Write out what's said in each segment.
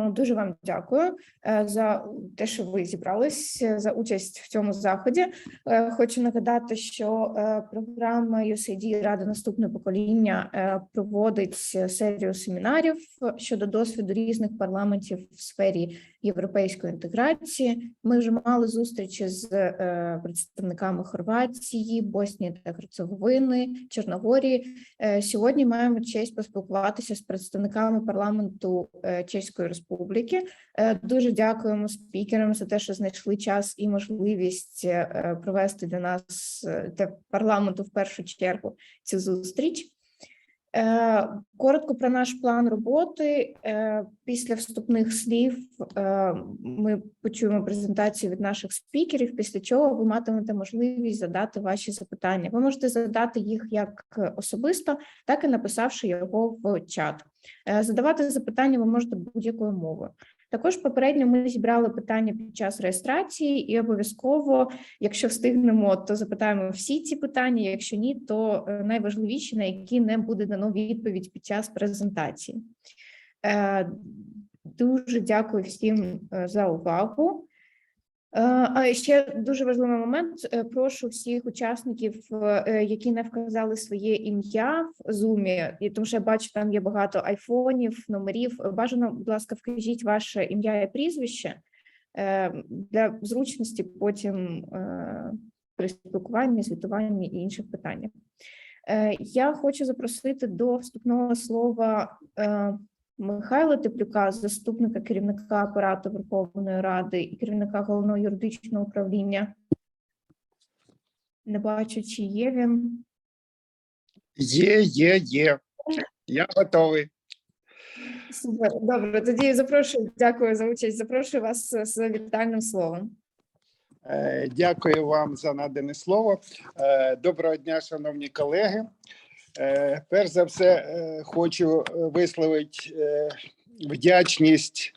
Дуже вам дякую за те, що ви зібрались, за участь в цьому заході. Хочу нагадати, що програма USAID Рада «Наступне покоління» проводить серію семінарів щодо досвіду різних парламентів в сфері європейської інтеграції. Ми вже мали зустрічі з представниками Хорватії, Боснії та Герцеговини, Чорногорії. Сьогодні маємо честь поспілкуватися з представниками парламенту Чеської Республіки. Дуже дякуємо спікерам за те, що знайшли час і можливість провести для нас, для парламенту в першу чергу, цю зустріч. Коротко про наш план роботи. Після вступних слів ми почуємо презентацію від наших спікерів, після чого ви матимете можливість задати ваші запитання. Ви можете задати їх як особисто, так і написавши його в чат. Задавати запитання ви можете будь-якою мовою. Також попередньо ми зібрали питання під час реєстрації і обов'язково, якщо встигнемо, то запитаємо всі ці питання, якщо ні, то найважливіші, на які не буде дано відповідь під час презентації. Дуже дякую всім за увагу. А ще дуже важливий момент. Прошу всіх учасників, які не вказали своє ім'я в Zoom, тому що я бачу, там є багато айфонів, номерів. Бажано, будь ласка, вкажіть ваше ім'я і прізвище для зручності потім при спілкуванні, звітуванні і інших питаннях. Я хочу запросити до вступного слова Михайла Теплюка, заступника керівника Апарату Верховної Ради і керівника Головного юридичного управління. Не бачу, чи є він. Є. Я готовий. Супер, добре, тоді запрошую, дякую за участь, запрошую вас з вітальним словом. Дякую вам за надане слово. Доброго дня, шановні колеги. Перш за все, хочу висловити вдячність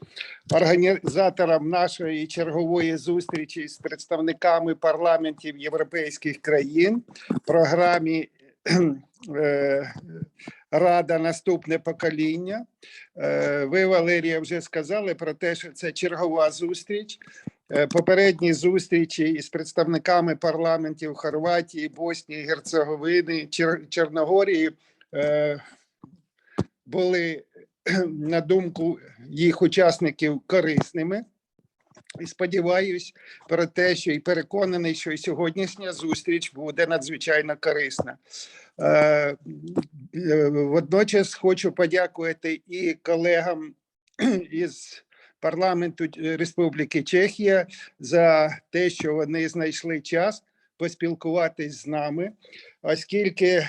організаторам нашої чергової зустрічі з представниками парламентів європейських країн в програмі Рада «Наступне покоління». Ви, Валерія, вже сказали про те, що це чергова зустріч. Попередні зустрічі із представниками парламентів Хорватії, Боснії, Герцеговини, Чорногорії були, на думку їх учасників, корисними. І сподіваюсь про те, що і переконаний, що і сьогоднішня зустріч буде надзвичайно корисна. Водночас хочу подякувати і колегам із парламенту Республіки Чехія за те, що вони знайшли час поспілкуватись з нами, оскільки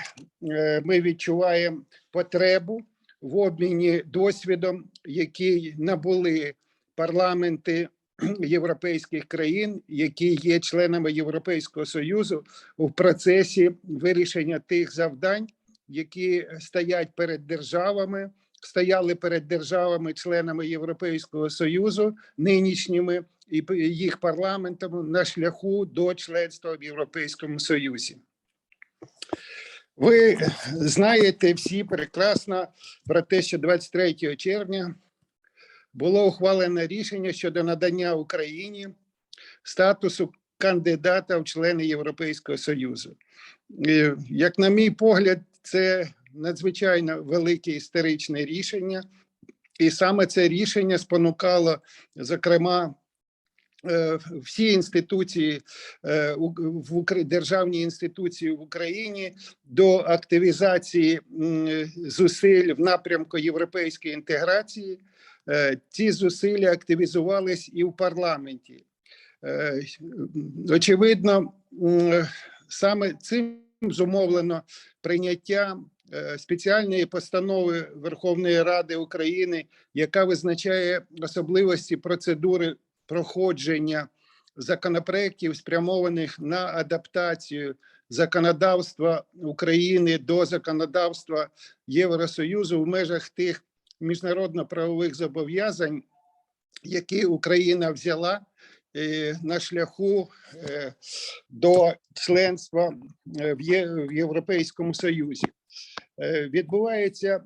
ми відчуваємо потребу в обміні досвідом, який набули парламенти європейських країн, які є членами Європейського Союзу у процесі вирішення тих завдань, які стояли перед державами-членами Європейського Союзу, нинішніми і їх парламентами на шляху до членства в Європейському Союзі. Ви знаєте всі прекрасно про те, що 23 червня було ухвалено рішення щодо надання Україні статусу кандидата в члени Європейського Союзу. Як на мій погляд, це надзвичайно велике історичне рішення, і саме це рішення спонукало, зокрема, всі інституції, державні інституції в Україні до активізації зусиль в напрямку європейської інтеграції. Ці зусилля активізувались і в парламенті. Очевидно, саме цим зумовлено прийняття спеціальної постанови Верховної Ради України, яка визначає особливості процедури проходження законопроєктів, спрямованих на адаптацію законодавства України до законодавства Євросоюзу в межах тих міжнародно-правових зобов'язань, які Україна взяла на шляху до членства в Європейському Союзі. Відбуваються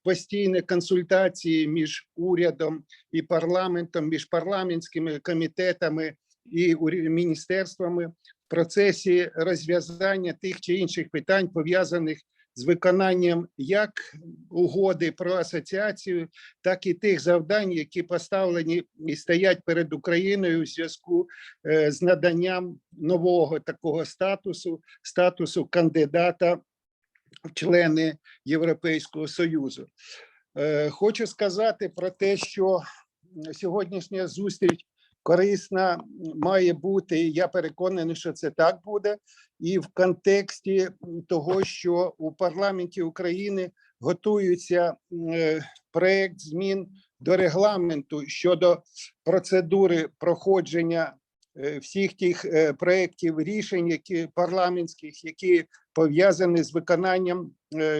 постійні консультації між урядом і парламентом, між парламентськими комітетами і міністерствами в процесі розв'язання тих чи інших питань, пов'язаних з виконанням як угоди про асоціацію, так і тих завдань, які поставлені і стоять перед Україною у зв'язку з наданням нового такого статусу кандидата в члени Європейського Союзу. Хочу сказати про те, що сьогоднішня зустріч корисна має бути, і я переконаний, що це так буде, і в контексті того, що у парламенті України готується проект змін до регламенту щодо процедури проходження всіх тих проєктів рішень, які парламентських, які пов'язані з виконанням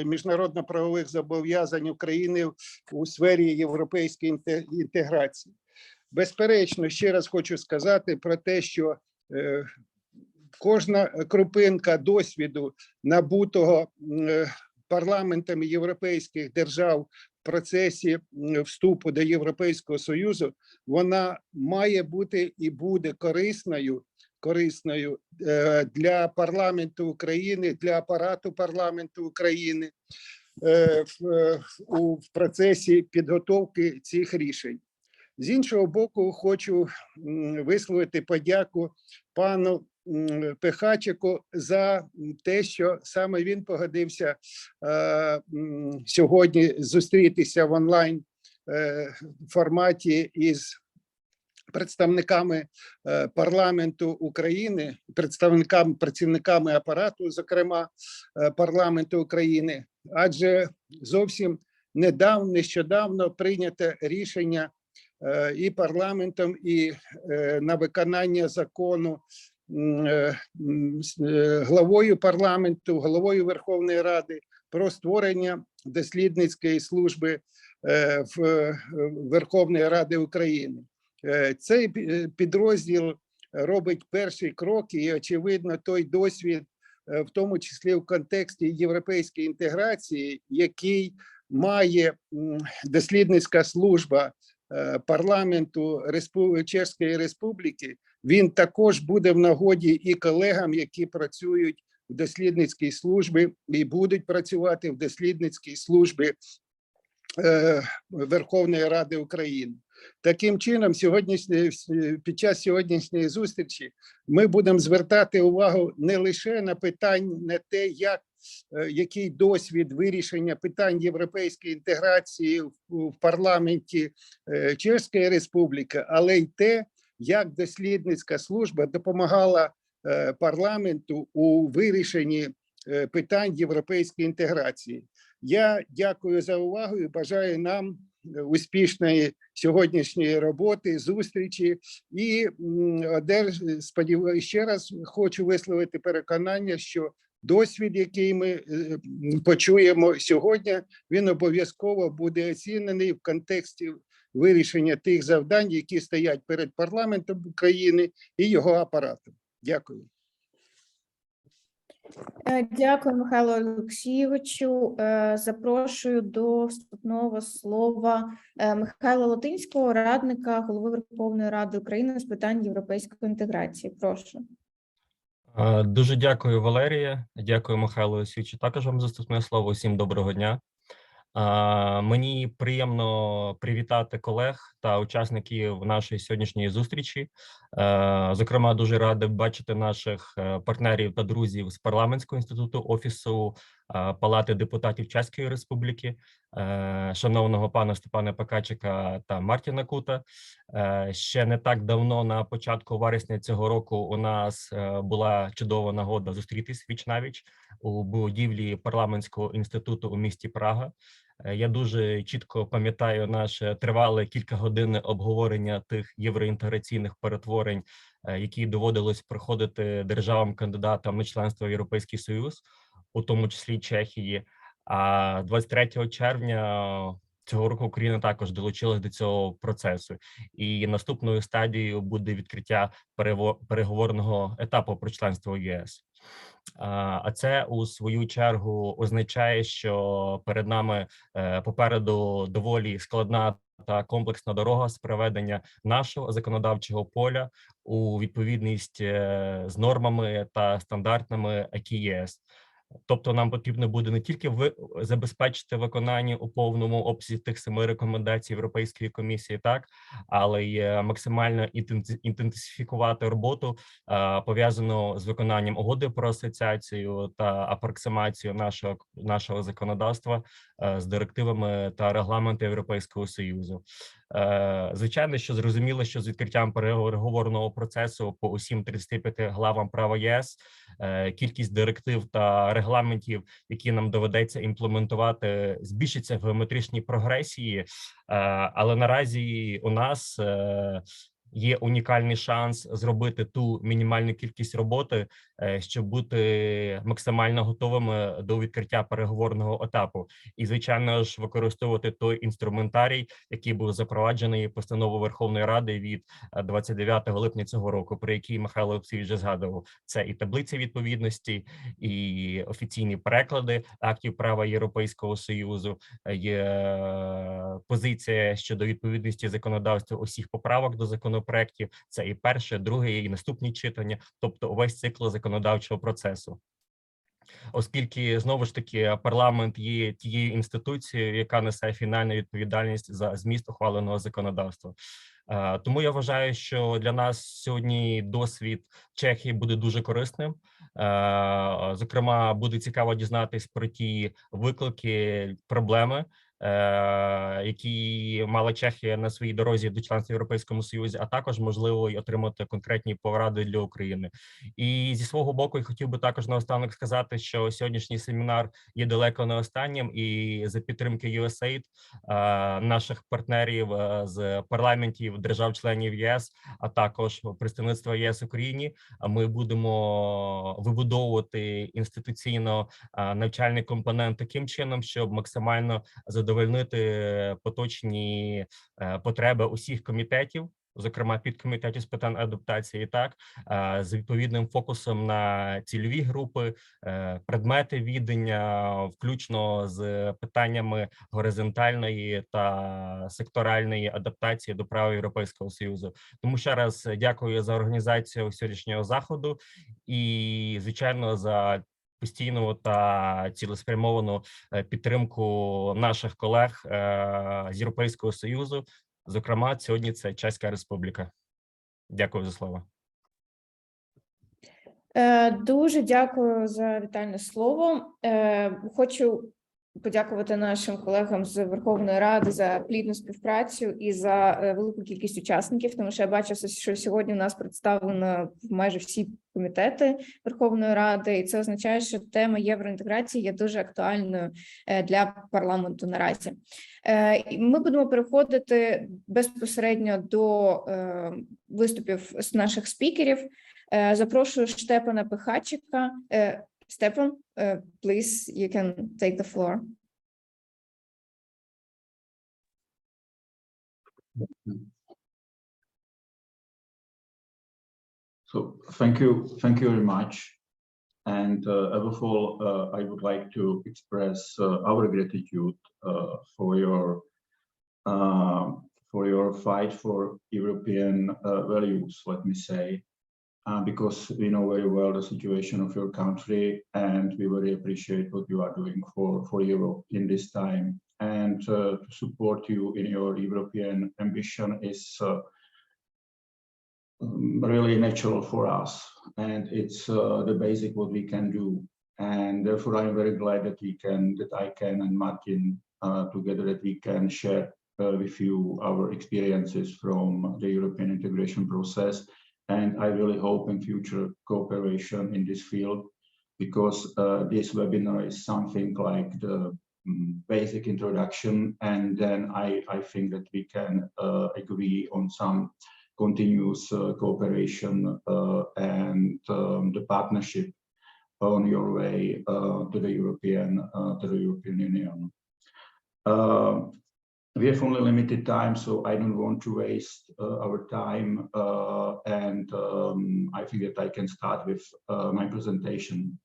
міжнародно-правових зобов'язань України у сфері європейської інтеграції. Безперечно, ще раз хочу сказати про те, що кожна крупинка досвіду, набутого парламентами європейських держав в процесі вступу до Європейського Союзу, вона має бути і буде корисною для парламенту України, для апарату парламенту України в процесі підготовки цих рішень. З іншого боку, хочу висловити подяку пану Пехачеку за те, що саме він погодився сьогодні зустрітися в онлайн форматі із представниками парламенту України, працівниками апарату, зокрема парламенту України, адже зовсім нещодавно прийнято рішення і парламентом, і на виконання закону главою парламенту, головою Верховної Ради про створення дослідницької служби Верховної Ради України. Цей підрозділ робить перший крок, і, очевидно, той досвід, в тому числі в контексті європейської інтеграції, який має дослідницька служба парламенту Чеської Республіки, він також буде в нагоді і колегам, які працюють в дослідницькій службі і будуть працювати в дослідницькій службі Верховної Ради України. Таким чином, під час сьогоднішньої зустрічі ми будемо звертати увагу не лише на питання, на те, який досвід вирішення питань європейської інтеграції в парламенті Чеської Республіки, але й те, як дослідницька служба допомагала парламенту у вирішенні питань європейської інтеграції. Я дякую за увагу і бажаю нам успішної сьогоднішньої роботи, зустрічі. І сподіваюся, ще раз хочу висловити переконання, що досвід, який ми почуємо сьогодні, він обов'язково буде оцінений в контексті вирішення тих завдань, які стоять перед парламентом України і його апаратом. Дякую. Дякую, Михайло Олексійовичу. Запрошую до вступного слова Михайла Латинського, радника Голови Верховної Ради України з питань європейської інтеграції. Прошу. Дуже дякую, Валерія. Дякую, Михайло Олексійовичу, також вам за вступне слово. Усім доброго дня. Мені приємно привітати колег та учасників нашої сьогоднішньої зустрічі. Зокрема, дуже радий бачити наших партнерів та друзів з Парламентського інституту, Офісу Палати депутатів Чеської Республіки, шановного пана Штепана Пехачека та Мартіна Кута. Ще не так давно, на початку вересня цього року, у нас була чудова нагода зустрітись віч-навіч у будівлі Парламентського інституту у місті Прага. Я дуже чітко пам'ятаю наше тривале кількагодинне обговорення тих євроінтеграційних перетворень, які доводилось проходити державам-кандидатам на членство в Європейський Союз, у тому числі Чехії. А 23 червня цього року Україна також долучилась до цього процесу. І наступною стадією буде відкриття переговорного етапу про членство в ЄС. А це у свою чергу означає, що перед нами попереду доволі складна та комплексна дорога з приведення нашого законодавчого поля у відповідність з нормами та стандартами ЕКЄС. Тобто нам потрібно буде не тільки забезпечити виконання у повному обсязі тих 7 рекомендацій Європейської комісії, але й максимально інтенсифікувати роботу, пов'язану з виконанням угоди про асоціацію та апроксимацію нашого законодавства з директивами та регламентами Європейського Союзу. Звичайно, що зрозуміло, що з відкриттям переговорного процесу по усім 35 главам права ЄС кількість директив та регламентів, які нам доведеться імплементувати, збільшиться в геометричній прогресії, але наразі у нас є унікальний шанс зробити ту мінімальну кількість роботи, щоб бути максимально готовими до відкриття переговорного етапу. І, звичайно ж, використовувати той інструментарій, який був запроваджений постановою Верховної Ради від 29 липня цього року, про який Михайло Олексійович вже згадував. Це і таблиці відповідності, і офіційні переклади актів права Європейського Союзу, є позиція щодо відповідності законодавства усіх поправок до законопроектів, це і перше, друге, і наступні читання, тобто увесь цикл законодавчого процесу. Оскільки, знову ж таки, парламент є тією інституцією, яка несе фінальну відповідальність за зміст ухваленого законодавства. Тому я вважаю, що для нас сьогодні досвід Чехії буде дуже корисним. Зокрема, буде цікаво дізнатись про ті виклики, проблеми, які мала Чехія на своїй дорозі до членства в Європейському Союзі, а також, можливо, й отримати конкретні поради для України. І зі свого боку я хотів би також наостанок сказати, що сьогоднішній семінар є далеко не останнім, і за підтримки USAID, наших партнерів з парламентів держав-членів ЄС, а також представництва ЄС в Україні, ми будемо вибудовувати інституційно навчальний компонент таким чином, щоб максимально задовольнити поточні потреби усіх комітетів, зокрема підкомітетів з питань адаптації, з відповідним фокусом на цільові групи, предмети відання, включно з питаннями горизонтальної та секторальної адаптації до права Європейського Союзу. Тому ще раз дякую за організацію сьогоднішнього заходу і, звичайно, за постійну та цілеспрямовану підтримку наших колег з Європейського Союзу. Зокрема, сьогодні це Чеська Республіка. Дякую за слово. Дуже дякую за вітальне слово. Хочу подякувати нашим колегам з Верховної Ради за плідну співпрацю і за велику кількість учасників, тому що я бачу, що сьогодні у нас представлено майже всі комітети Верховної Ради, і це означає, що тема євроінтеграції є дуже актуальною для парламенту наразі. Ми будемо переходити безпосередньо до виступів з наших спікерів. Запрошую Штепана Пехачека. Stepan, please, you can take the floor. So thank you very much. And above all, I would like to express our gratitude for your fight for European values, let me say. Because we know very well the situation of your country, and we very appreciate what you are doing for Europe in this time. And to support you in your European ambition is really natural for us, and it's the basic what we can do. And therefore, I'm very glad that I can and Martin together that we can share with you our experiences from the European integration process. And I really hope in future cooperation in this field, because this webinar is something like the basic introduction, and then I think that we can agree on some continuous cooperation and the partnership on your way to the European Union. we have only limited time, so I don't want to waste our time, and I think that I can start with my presentation.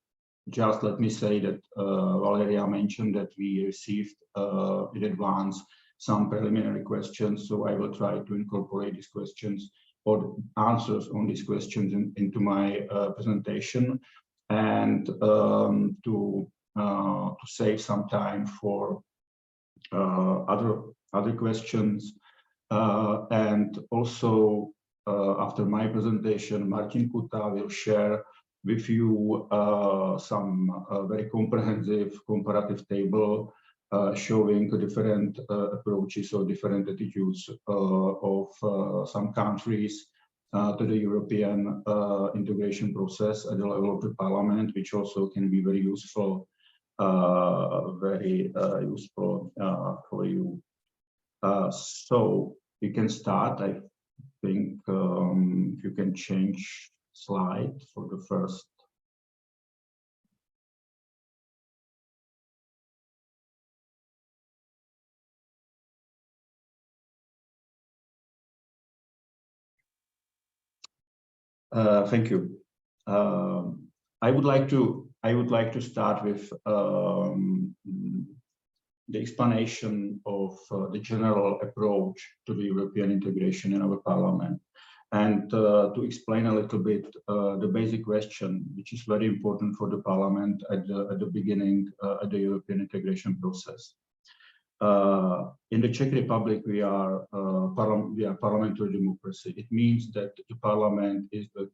Just let me say that Valeria mentioned that we received in advance some preliminary questions, so I will try to incorporate these questions or answers on these questions into my presentation, and to save some time for other questions, and also after my presentation, Mартін Кута will share with you some very comprehensive comparative table showing the different approaches or different attitudes of some countries to the European integration process at the level of the Parliament, which also can be very useful for you. So we can start. I think if you can change slide for the first. Thank you. I would like to start with the explanation of the general approach to the European integration in our Parliament, and to explain a little bit the basic question, which is very important for the Parliament at the beginning of the European integration process. In the Czech Republic, we are parliamentary democracy. It means that the Parliament is the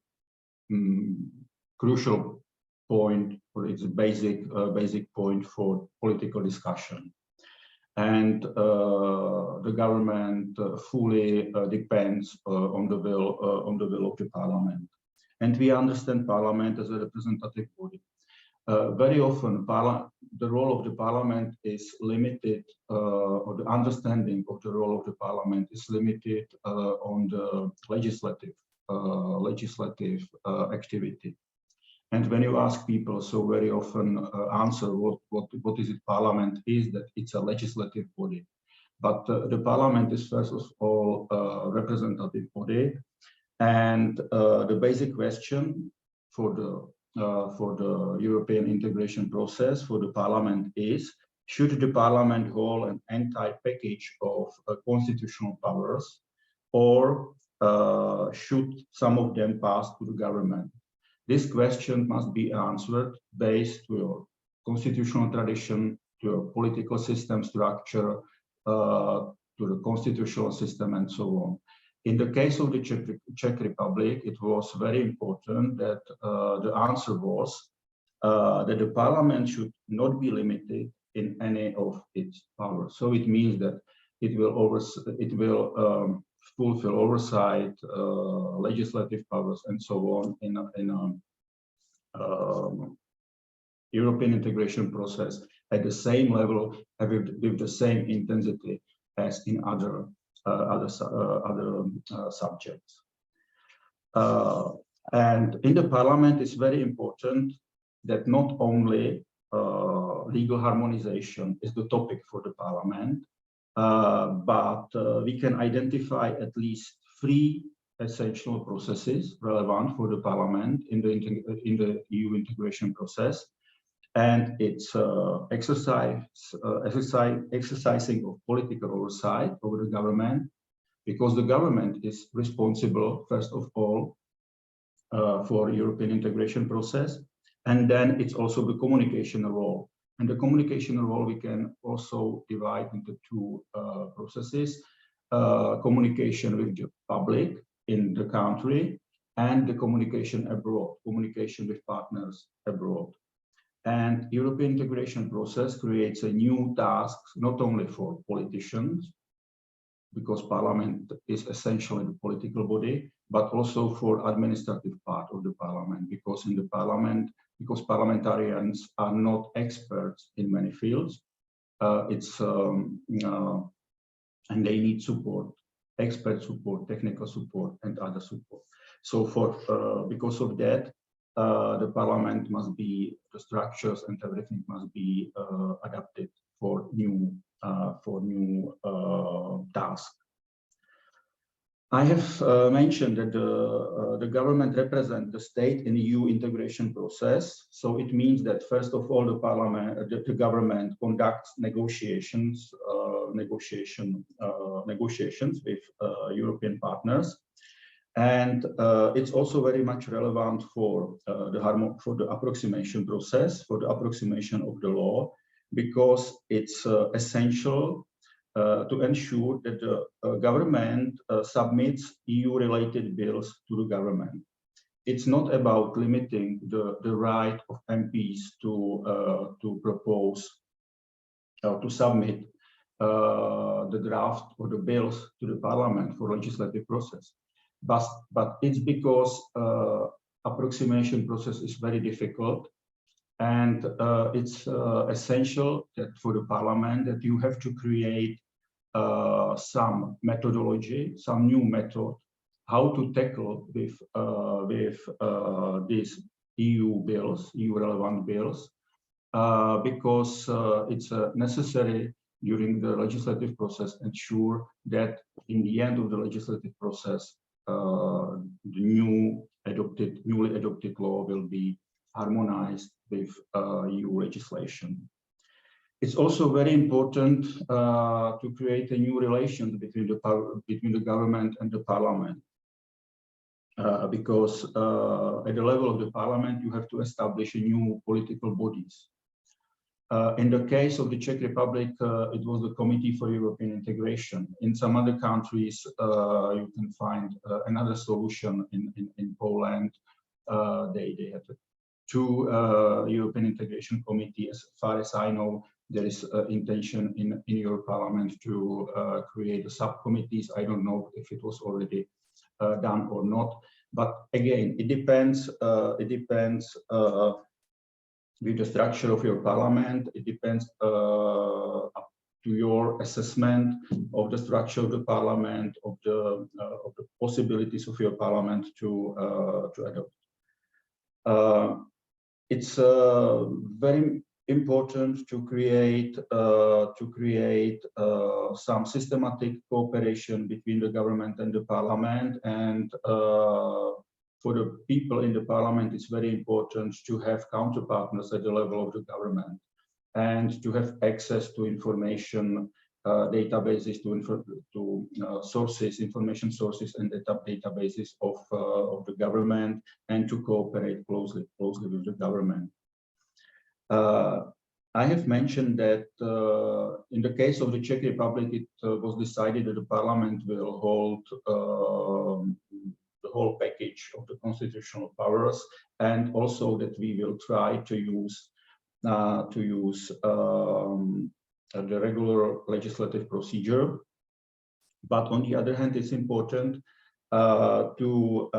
crucial point, or it's a basic point for political discussion. And the government fully depends on the will of the Parliament. And we understand Parliament as a representative body. Very often, the role of the Parliament is limited, or the understanding of the role of the Parliament is limited on the legislative activity. And when you ask people, so very often answer what is it Parliament is, that it's a legislative body. But the Parliament is first of all a representative body, and the basic question for the European integration process for the Parliament is: should the Parliament hold an entire package of constitutional powers, or should some of them pass to the government? This question must be answered based to your constitutional tradition, to your political system structure, to the constitutional system, and so on. In the case of the Czech Republic, it was very important that the answer was that the Parliament should not be limited in any of its powers. So it means that it will fulfill oversight, legislative powers, and so on in a European integration process at the same level, with the same intensity as in other subjects. And in the Parliament, it's very important that not only legal harmonization is the topic for the Parliament, but we can identify at least 3 essential processes relevant for the Parliament in the EU integration process, and it's exercising of political oversight over the government, because the government is responsible first of all for European integration process, and then it's also the communication role. And the communication role we can also divide into 2 processes: communication with the public in the country, and the communication abroad, communication with partners abroad. And European integration process creates a new task, not only for politicians, because Parliament is essentially the political body, but also for administrative part of the Parliament, because in the Parliament, because parliamentarians are not experts in many fields, and they need support, expert support, technical support, and other support. So because of that, the Parliament must be, the structures and everything must be adapted for new tasks. I have mentioned that the government represents the state in the EU integration process. So it means that first of all, the government conducts negotiations with European partners, and it's also very much relevant for the approximation process, for the approximation of the law, because it's essential to ensure that the government submits EU-related bills to the government. It's not about limiting the right of MPs to propose to submit the draft or the bills to the parliament for legislative process, but it's because approximation process is very difficult, and it's essential that for the parliament that you have to create some methodology, some new method, how to tackle with these EU bills, EU relevant bills, because it's necessary during the legislative process ensure that in the end of the legislative process, the newly adopted law will be harmonized with EU legislation. It's also very important to create a new relation between the government and the parliament, because at the level of the parliament, you have to establish a new political bodies. In the case of the Czech Republic, it was the Committee for European Integration. In some other countries, you can find another solution. In Poland, they have two European Integration Committee. As far as I know, there is intention in your parliament to create the subcommittees. I don't know if it was already done or not. But again, it depends. With the structure of your parliament, it depends up to your assessment of the structure of the parliament, of the possibilities of your parliament to adopt. It's very important to create some systematic cooperation between the government and the parliament, and for the people in the parliament, it's very important to have counterpartners at the level of the government and to have access to information databases, to sources, information sources, and databases of the government, and to cooperate closely with the government. I have mentioned that in the case of the Czech Republic, it was decided that the parliament will hold the whole package of the constitutional powers, and also that we will try to use the regular legislative procedure. But on the other hand, it's important to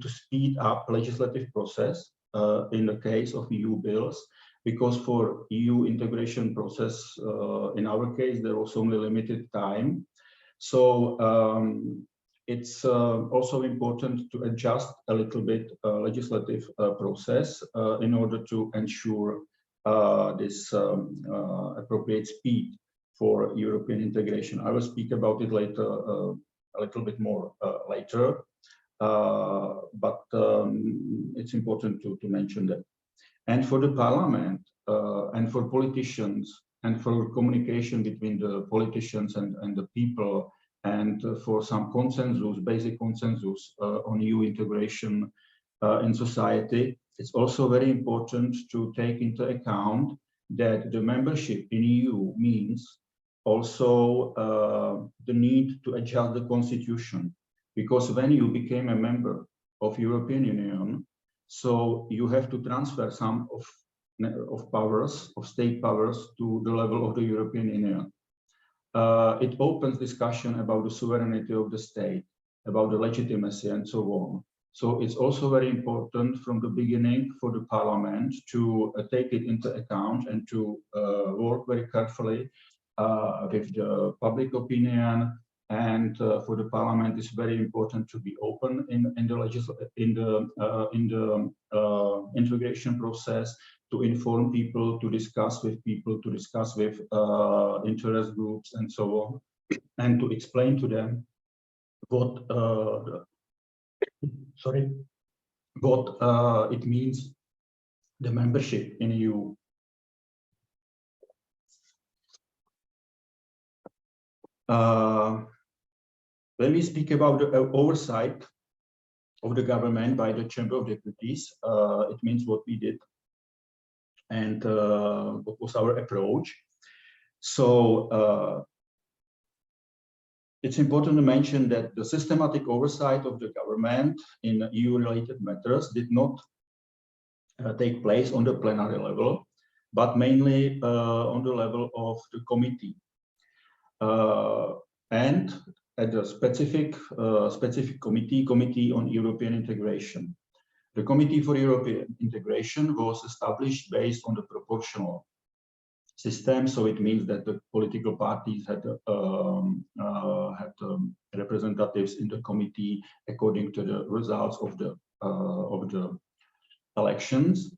speed up legislative process in the case of EU bills, because for EU integration process, in our case, there was only limited time. So it's also important to adjust a little bit legislative process in order to ensure this appropriate speed for European integration. I will speak about it later, a little bit more later, but it's important to mention that. And for the parliament and for politicians, and for communication between the politicians and the people, and for some consensus, basic consensus on EU integration in society, it's also very important to take into account that the membership in EU means also the need to adjust the constitution, because when you became a member of European Union, so you have to transfer some of powers, of state powers, to the level of the European Union. It opens discussion about the sovereignty of the state, about the legitimacy, and so on. So it's also very important from the beginning for the parliament to take it into account and to work very carefully with the public opinion. And for the parliament, it's very important to be open in the integration process, to inform people, to discuss with people, to discuss with interest groups and so on, and to explain to them what it means, the membership in EU. When we speak about the oversight of the government by the Chamber of Deputies, it means what we did and what was our approach. So it's important to mention that the systematic oversight of the government in EU-related matters did not take place on the plenary level, but mainly on the level of the committee. And at the specific committee on European integration. The Committee for European Integration was established based on the proportional system, so it means that the political parties had representatives in the committee according to the results of the elections.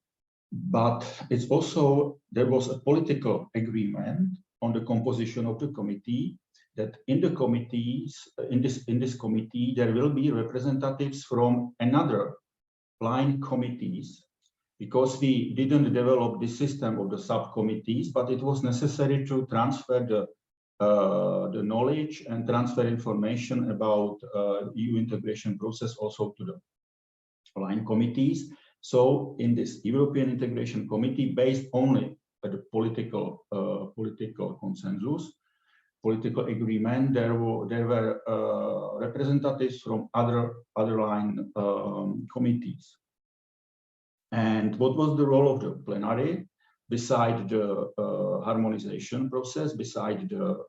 But it's also, there was a political agreement on the composition of the committee, that in the committees, in this committee, there will be representatives from another line committees, because we didn't develop the system of the subcommittees, but it was necessary to transfer the knowledge and transfer information about EU integration process also to the line committees. So in this European Integration Committee, based only on the political consensus, political agreement, there were representatives from other line committees. And what was the role of the plenary? Beside the harmonization process, beside the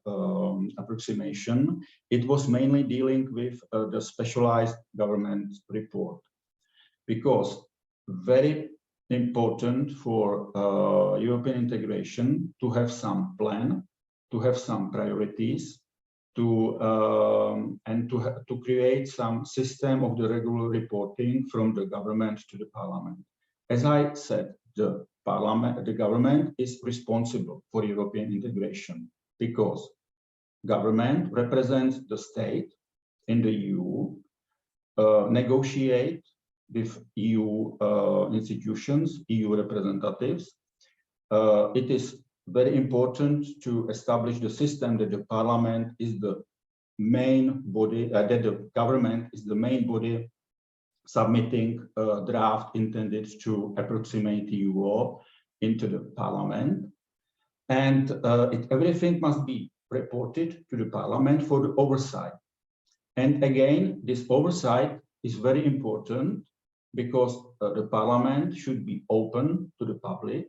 approximation, it was mainly dealing with the specialized government report, because very important for European integration to have some plan, to have some priorities, to create some system of the regular reporting from the government to the parliament. As I said, the government is responsible for European integration because government represents the state in the EU, negotiate with EU institutions, EU representatives. It is very important to establish the system that the parliament is the main body, that the government is the main body submitting a draft intended to approximate EU law into the parliament. And everything must be reported to the parliament for the oversight. And again, this oversight is very important because the parliament should be open to the public.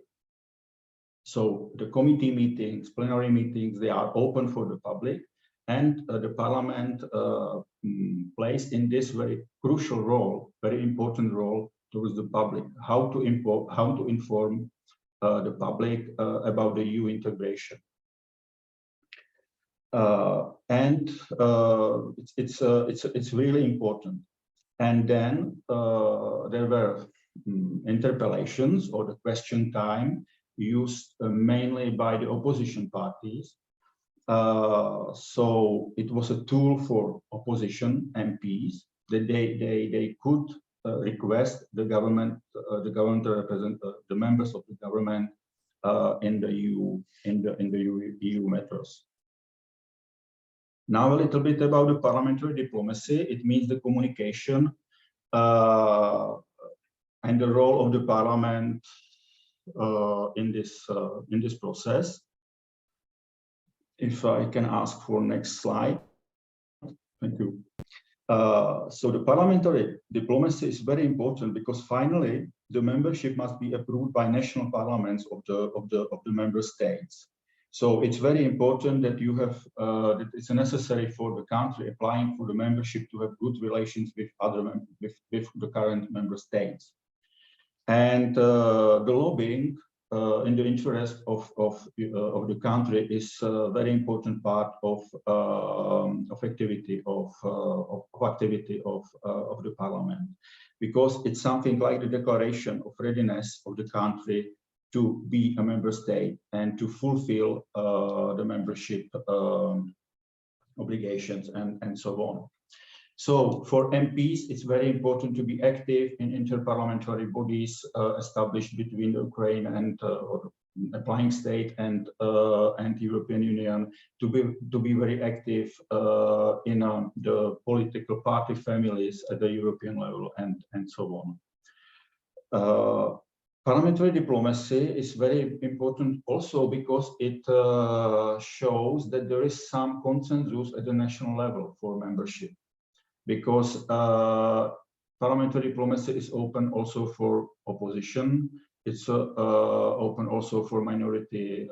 So the committee meetings, plenary meetings, they are open for the public, and the parliament plays in this very crucial role, very important role towards the public, how to inform the public about the EU integration. It's really important. And then there were interpellations or the question time used mainly by the opposition parties. So it was a tool for opposition MPs that they could request the government to represent the members of the government in the EU matters. Now a little bit about the parliamentary diplomacy. It means the communication and the role of the parliament in this process. If I can ask for next slide. Thank you. So the parliamentary diplomacy is very important because finally the membership must be approved by national parliaments of the member states. So it's very important that you have that it's necessary for the country applying for the membership to have good relations with with the current member states. And the lobbying in the interest of the country is a very important part of activity of the parliament, because it's something like the declaration of readiness of the country to be a member state and to fulfill the membership obligations and so on. So for MPs, it's very important to be active in interparliamentary bodies established between Ukraine and applying state and European Union, to be very active in the political party families at the European level and so on. Parliamentary diplomacy is very important also because it shows that there is some consensus at the national level for membership, because parliamentary diplomacy is open also for opposition. It's open also for minority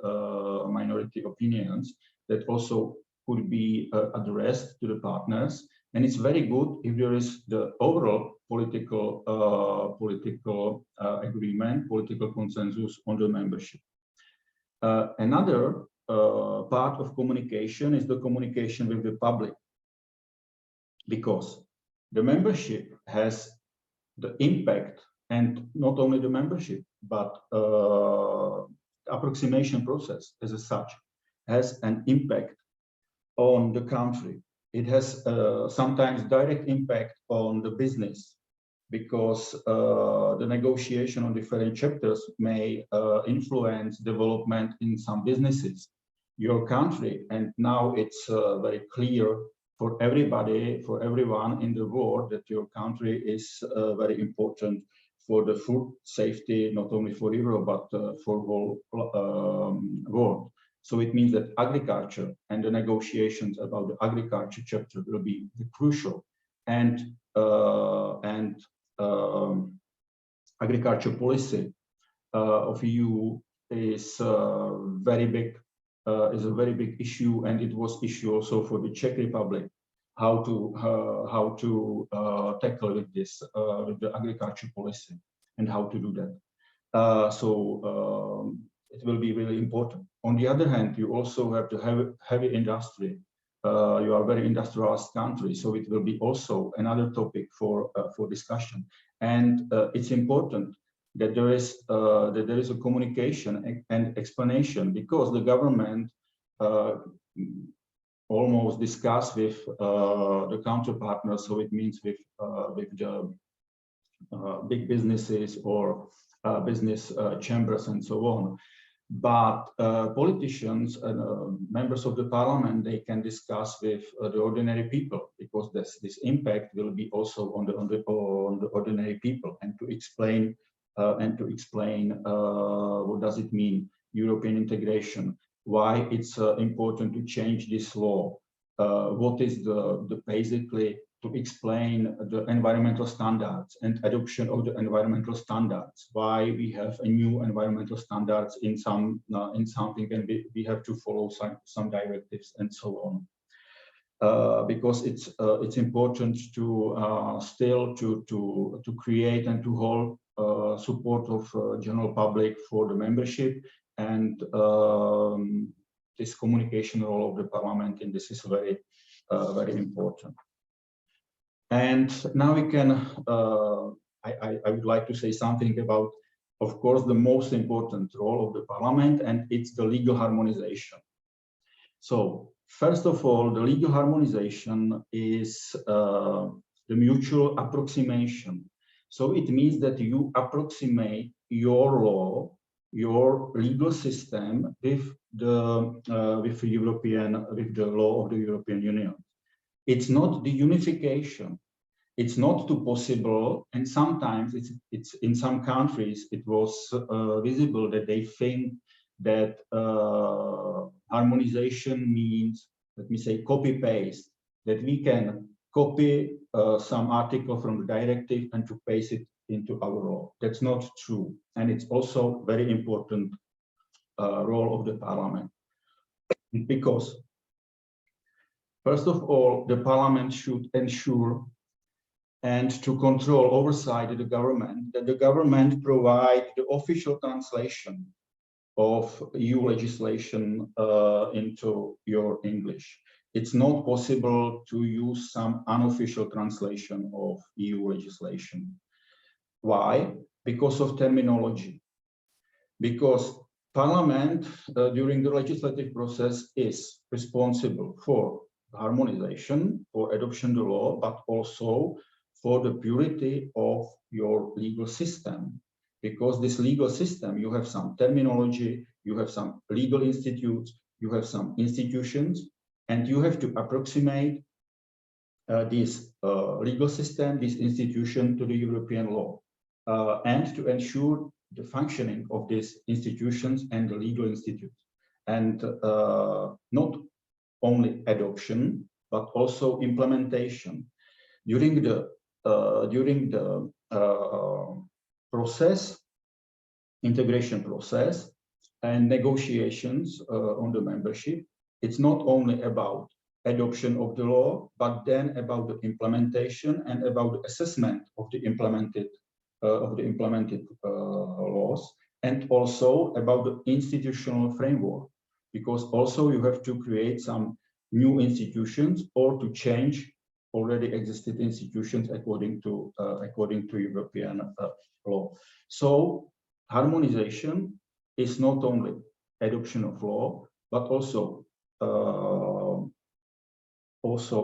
opinions that also could be addressed to the partners. And it's very good if there is the overall political agreement, political consensus on the membership. Another part of communication is the communication with the public, because the membership has the impact, and not only the membership, but approximation process as such has an impact on the country. It has sometimes direct impact on the business, because the negotiation on different chapters may influence development in some businesses, your country. And now it's very clear for everybody, for everyone in the world, that your country is very important for the food safety, not only for Europe, but for whole world. So it means that agriculture and the negotiations about the agriculture chapter will be crucial, and agriculture policy of EU is very big, is a very big issue, and it was issue also for the Czech Republic, how to tackle with this with the agriculture policy and how to do that. It will be really important. On the other hand, you also have to have heavy industry. You are a very industrialized country, so it will be also another topic for discussion. And it's important that there is a communication and explanation, because the government almost discuss with the counterpartners, so it means with the big businesses or business chambers and so on. But politicians and members of the parliament, they can discuss with the ordinary people, because this impact will be also on the ordinary people, and to explain what does it mean, European integration, why it's important to change this law, what is the basically to explain the environmental standards and adoption of the environmental standards, why we have a new environmental standards in something, and we have to follow some directives and so on. Because it's important to still to create and to hold support of general public for the membership, and this communication role of the parliament in this is very very important. And now we can, I would like to say something about, of course, the most important role of the parliament, and it's the legal harmonization. So first of all, the legal harmonization is the mutual approximation. So it means that you approximate your law, your legal system with the law of the European Union. It's not the unification. It's not too possible, and sometimes it's in some countries it was visible that they think that harmonization means, let me say, copy paste, that we can copy some article from the directive and to paste it into our law. That's not true, and it's also very important role of the parliament, because first of all, the parliament should ensure and to control oversight the government, that the government provide the official translation of EU legislation into your English. It's not possible to use some unofficial translation of EU legislation. Why? Because of terminology. because Parliament during the legislative process is responsible for harmonization, for adoption of the law, but also for the purity of your legal system. Because this legal system, you have some terminology, you have some legal institutes, you have some institutions, and you have to approximate this legal system, this institution to the European law, and to ensure the functioning of these institutions and the legal institutes. And not only adoption, but also implementation. During the process, integration process and negotiations on the membership, it's not only about adoption of the law, but then about the implementation and about the assessment of the implemented laws, and also about the institutional framework, because also you have to create some new institutions or to change already existing institutions according to European law. So harmonization is not only adoption of law, but also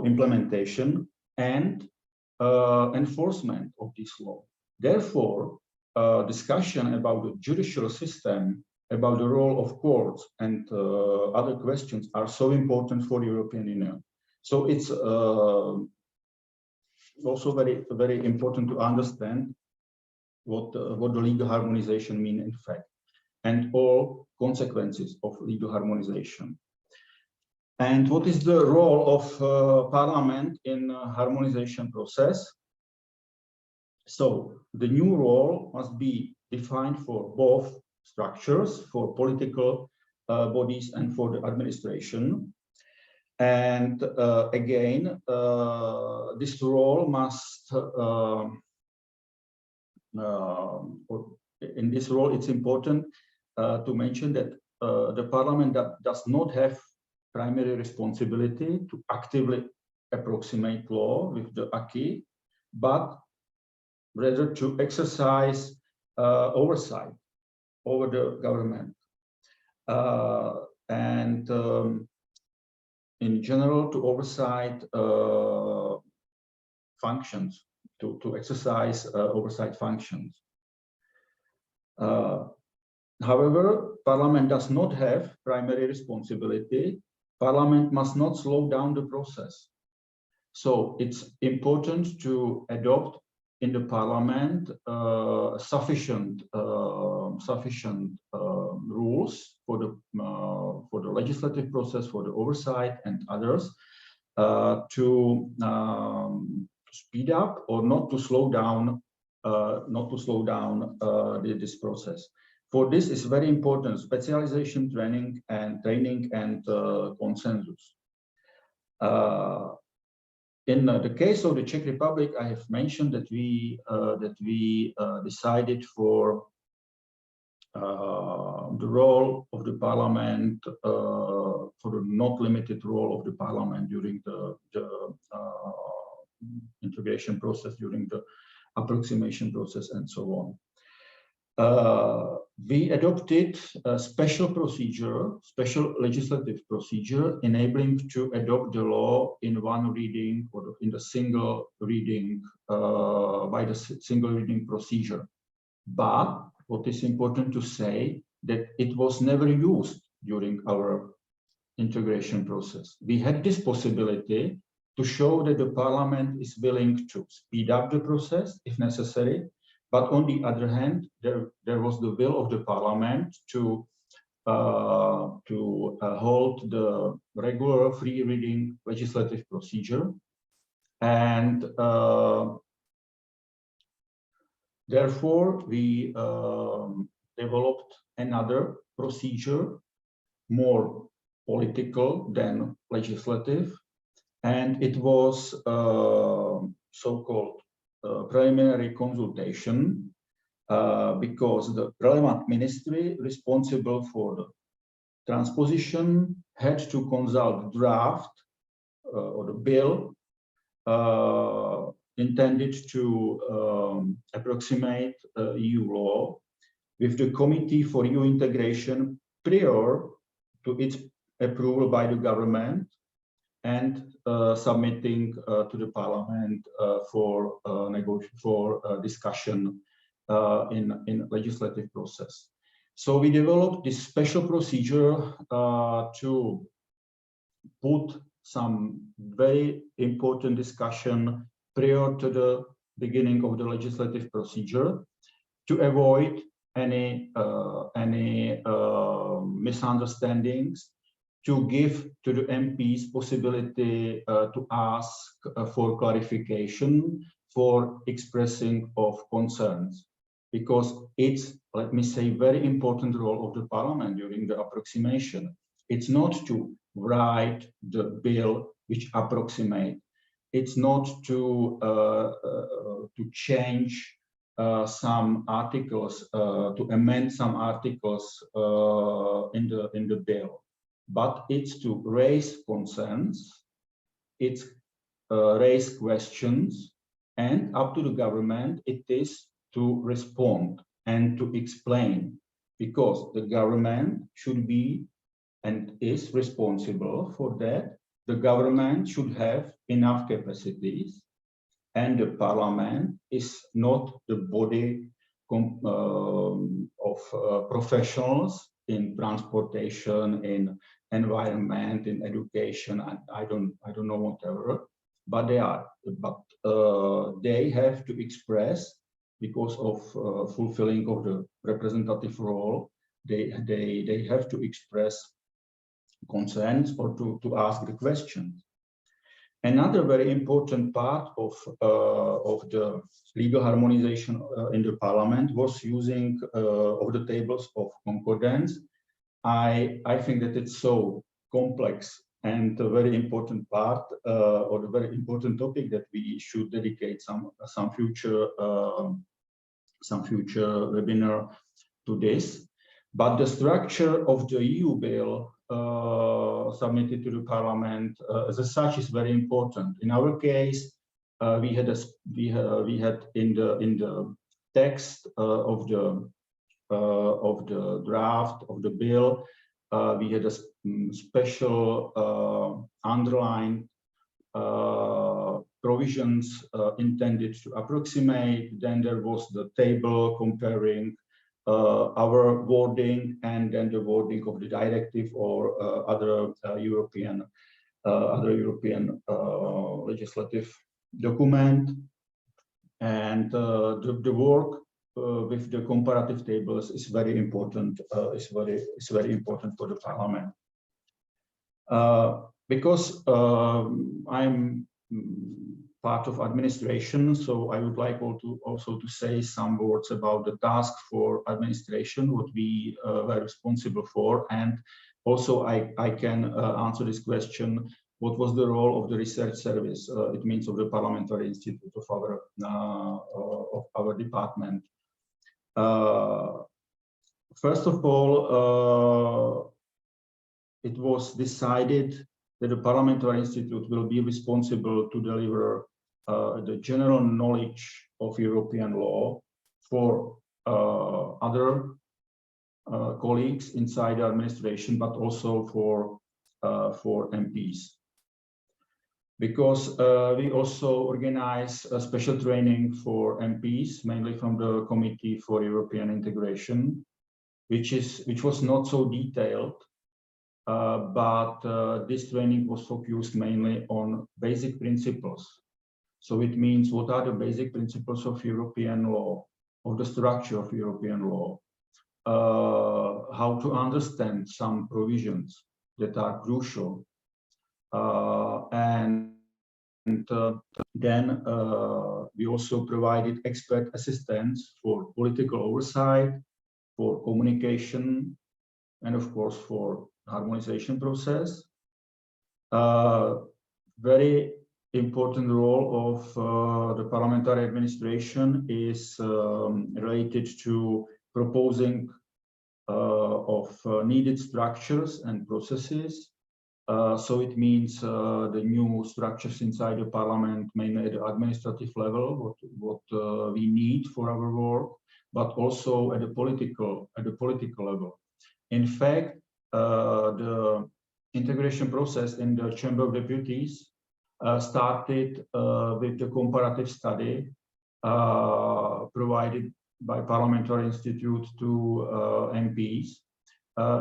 implementation and enforcement of this law. Therefore, discussion about the judicial system, about the role of courts and other questions are so important for the European Union. So it's also very important to understand what the legal harmonization means in fact, and all consequences of legal harmonization. And what is the role of Parliament in harmonization process? So the new role must be defined for both structures, for political bodies and for the administration. And again, this role must, in this role, it's important to mention that the Parliament does not have primary responsibility to actively approximate law with the acquis, but rather to exercise oversight over the government. And in general, to oversight functions, to exercise oversight functions. However, Parliament does not have primary responsibility. Parliament must not slow down the process. So it's important to adopt in the Parliament sufficient rules for the legislative process, for the oversight and others, to speed up or not to slow down this process. For this is very important specialization, training and consensus. In the case of the Czech Republic, I have mentioned that we decided for the role of the Parliament, for the not limited role of the Parliament during the integration process, during the approximation process, and so on. We adopted a special legislative procedure, enabling to adopt the law in one reading or in the single reading by the single reading procedure. But what is important to say that it was never used during our integration process. We had this possibility to show that the Parliament is willing to speed up the process if necessary. But on the other hand, there was the will of the Parliament to hold the regular free reading legislative procedure, and therefore we developed another procedure, more political than legislative, and it was so-called preliminary consultation, because the relevant ministry responsible for the transposition had to consult draft or the bill intended to approximate EU law, with the Committee for EU Integration prior to its approval by the government and submitting to the Parliament for discussion in legislative process. So we developed this special procedure to put some very important discussion prior to the beginning of the legislative procedure to avoid any misunderstandings, to give to the MPs possibility to ask for clarification, for expressing of concerns, because it's, let me say, very important role of the Parliament during the approximation. It's not to write the bill which approximate. It's not to change some articles, to amend some articles in the bill, but it's to raise concerns, it's raise questions, and up to the government it is to respond and to explain, because the government should be and is responsible for that. The government should have enough capacities, and the Parliament is not the body of professionals in transportation, in environment, in education, and I don't know whatever, but they have to express, because of fulfilling of the representative role, they have to express concerns or to ask the questions. Another very important part of the legal harmonization in the Parliament was using of the tables of concordance. I think that it's so complex and a very important part or a very important topic that we should dedicate some future webinar to this. But the structure of the EU bill submitted to the Parliament as such is very important. In our case, we had in the text of the draft of the bill, we had a special underlined provisions intended to approximate. Then there was the table comparing our wording and then the wording of the directive or other European legislative document, and the work with the comparative tables is very important. Is very important for the Parliament because I'm part of administration, so I would like also to say some words about the task for administration, what we were responsible for, and also I can answer this question: what was the role of the research service? It means of the Parliamentary Institute of our department. First of all, it was decided that the Parliamentary Institute will be responsible to deliver the general knowledge of European law for other colleagues inside the administration, but also for MPs. Because we also organize a special training for MPs, mainly from the Committee for European Integration, which was not so detailed. But this training was focused mainly on basic principles. So it means what are the basic principles of European law, of the structure of European law, how to understand some provisions that are crucial. And then we also provided expert assistance for political oversight, for communication, and of course for harmonization process. Very important role of the parliamentary administration is related to proposing of needed structures and processes. So it means the new structures inside the parliament, mainly at the administrative level, what we need for our work, but also at the political level. In fact, the integration process in the Chamber of Deputies started with the comparative study provided by Parliamentary Institute to MPs.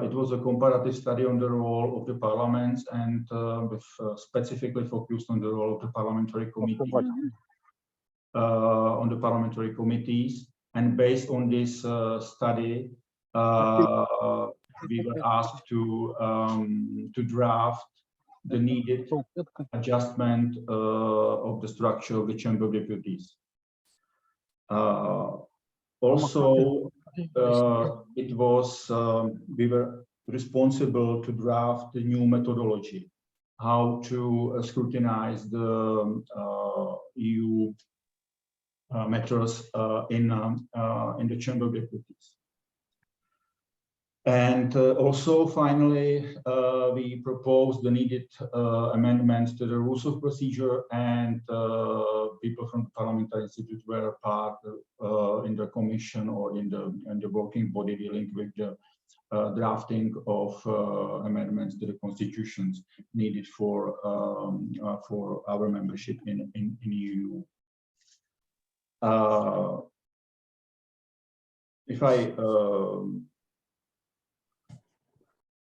It was a comparative study on the role of the parliaments and specifically focused on the role of the parliamentary committees, And based on this study, we were asked to draft the needed adjustment of the structure of the Chamber of Deputies. Also, we were responsible to draft the new methodology, how to scrutinize the EU matters in the Chamber of Deputies. And also, finally, we proposed the needed amendments to the rules of procedure, and people from the Parliamentary Institute were part in the commission or in the working body dealing with the drafting of amendments to the constitutions needed for our membership in EU. If I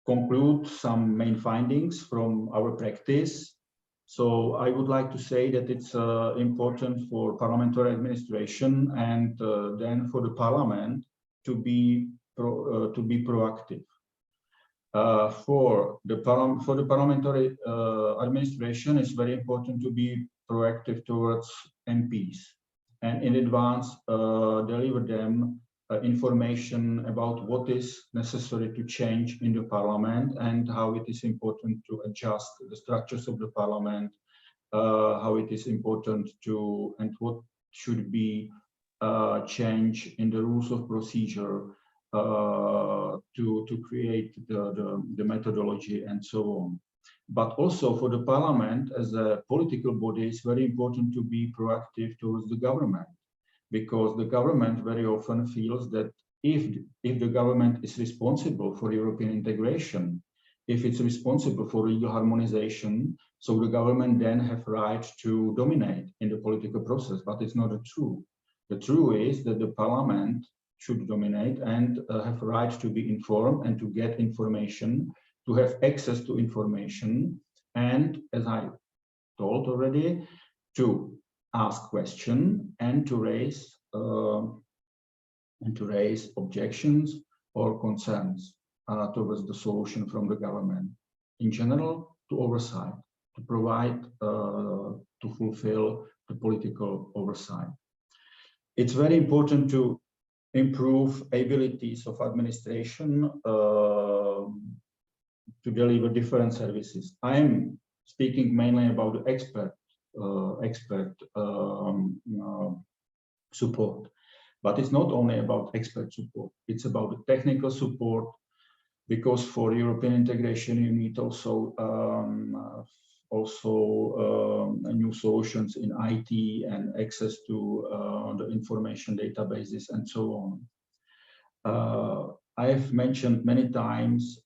conclude some main findings from our practice. So I would like to say that it's important for parliamentary administration and then for the parliament to be proactive. For the parliamentary administration, it's very important to be proactive towards MPs and in advance deliver them information about what is necessary to change in the parliament and how it is important to adjust the structures of the parliament, how it is important to, and what should be changed in the rules of procedure to create the methodology and so on. But also for the parliament as a political body, it's very important to be proactive towards the government, because the government very often feels that if the government is responsible for European integration, if it's responsible for legal harmonization, so the government then have right to dominate in the political process, but it's not true. The truth is that the parliament should dominate and have right to be informed and to get information, to have access to information, and as I told already, to ask questions and to raise objections or concerns towards the solution from the government. In general, to oversight, to provide, to fulfill the political oversight. It's very important to improve abilities of administration to deliver different services. I am speaking mainly about the expert support, but it's not only about expert support, it's about the technical support, because for European integration you need also new solutions in IT and access to the information databases and so on. I have mentioned many times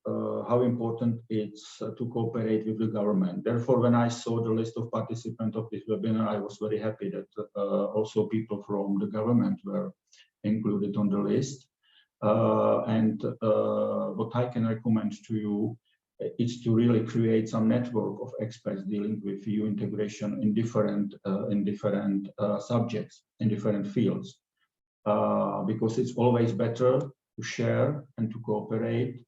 how important it's to cooperate with the government. Therefore, when I saw the list of participants of this webinar, I was very happy that also people from the government were included on the list. What I can recommend to you is to really create some network of experts dealing with EU integration in different subjects, in different fields, because it's always better to share and to cooperate,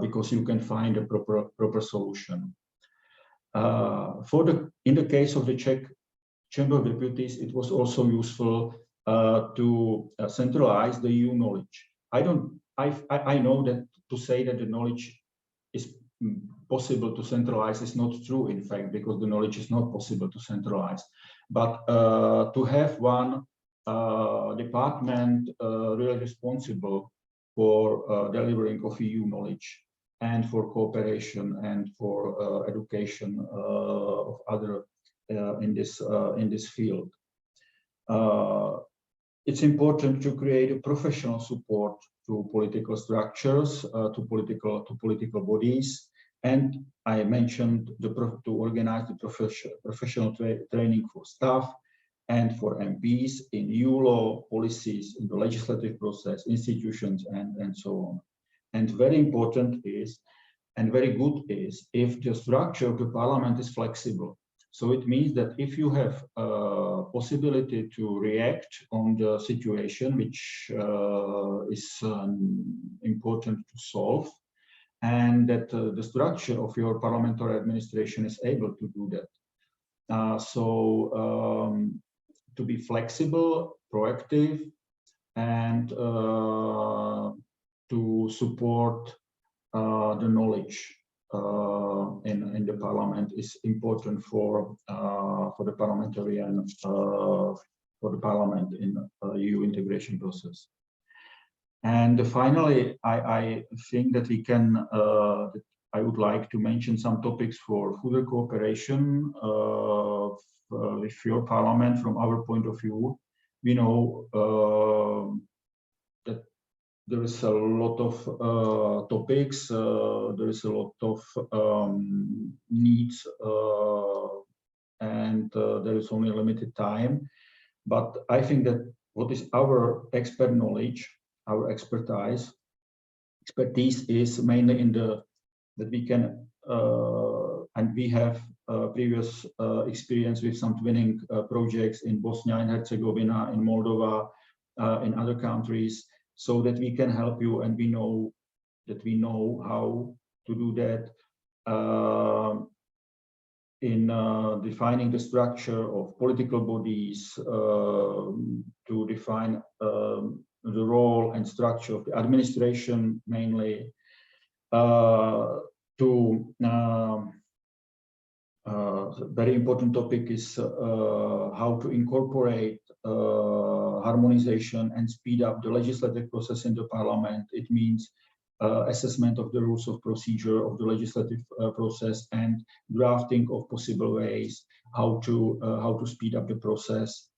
because you can find a proper solution. In the case of the Czech Chamber of Deputies, it was also useful to centralize the EU knowledge. I know that to say that the knowledge is possible to centralize is not true, in fact, because the knowledge is not possible to centralize. But to have one department really responsible for delivering of EU knowledge and for cooperation and for education of other in this field. it's important to create a professional support to political structures, to political bodies. And I mentioned to organize the professional training for staff and for MPs in EU law, policies, in the legislative process, institutions, and so on. And very important is, and very good is, if the structure of the parliament is flexible. So it means that if you have a possibility to react on the situation which is important to solve, and that the structure of your parliamentary administration is able to do that. To be flexible, proactive, and to support the knowledge in the parliament is important for the parliamentarian, for the parliament in EU integration process. And finally, I think that we can, that I would like to mention some topics for further cooperation with your parliament. From our point of view, we know that there is a lot of topics, there is a lot of needs, and there is only limited time. But I think that what is our expert knowledge, our expertise is mainly in the that we can and we have previous experience with some twinning projects in Bosnia and Herzegovina, in Moldova, in other countries, so that we can help you, and we know how to do that in defining the structure of political bodies, to define the role and structure of the administration, mainly very important topic is how to incorporate harmonization and speed up the legislative process in the parliament. It means assessment of the rules of procedure of the legislative process and drafting of possible ways how to speed up the process.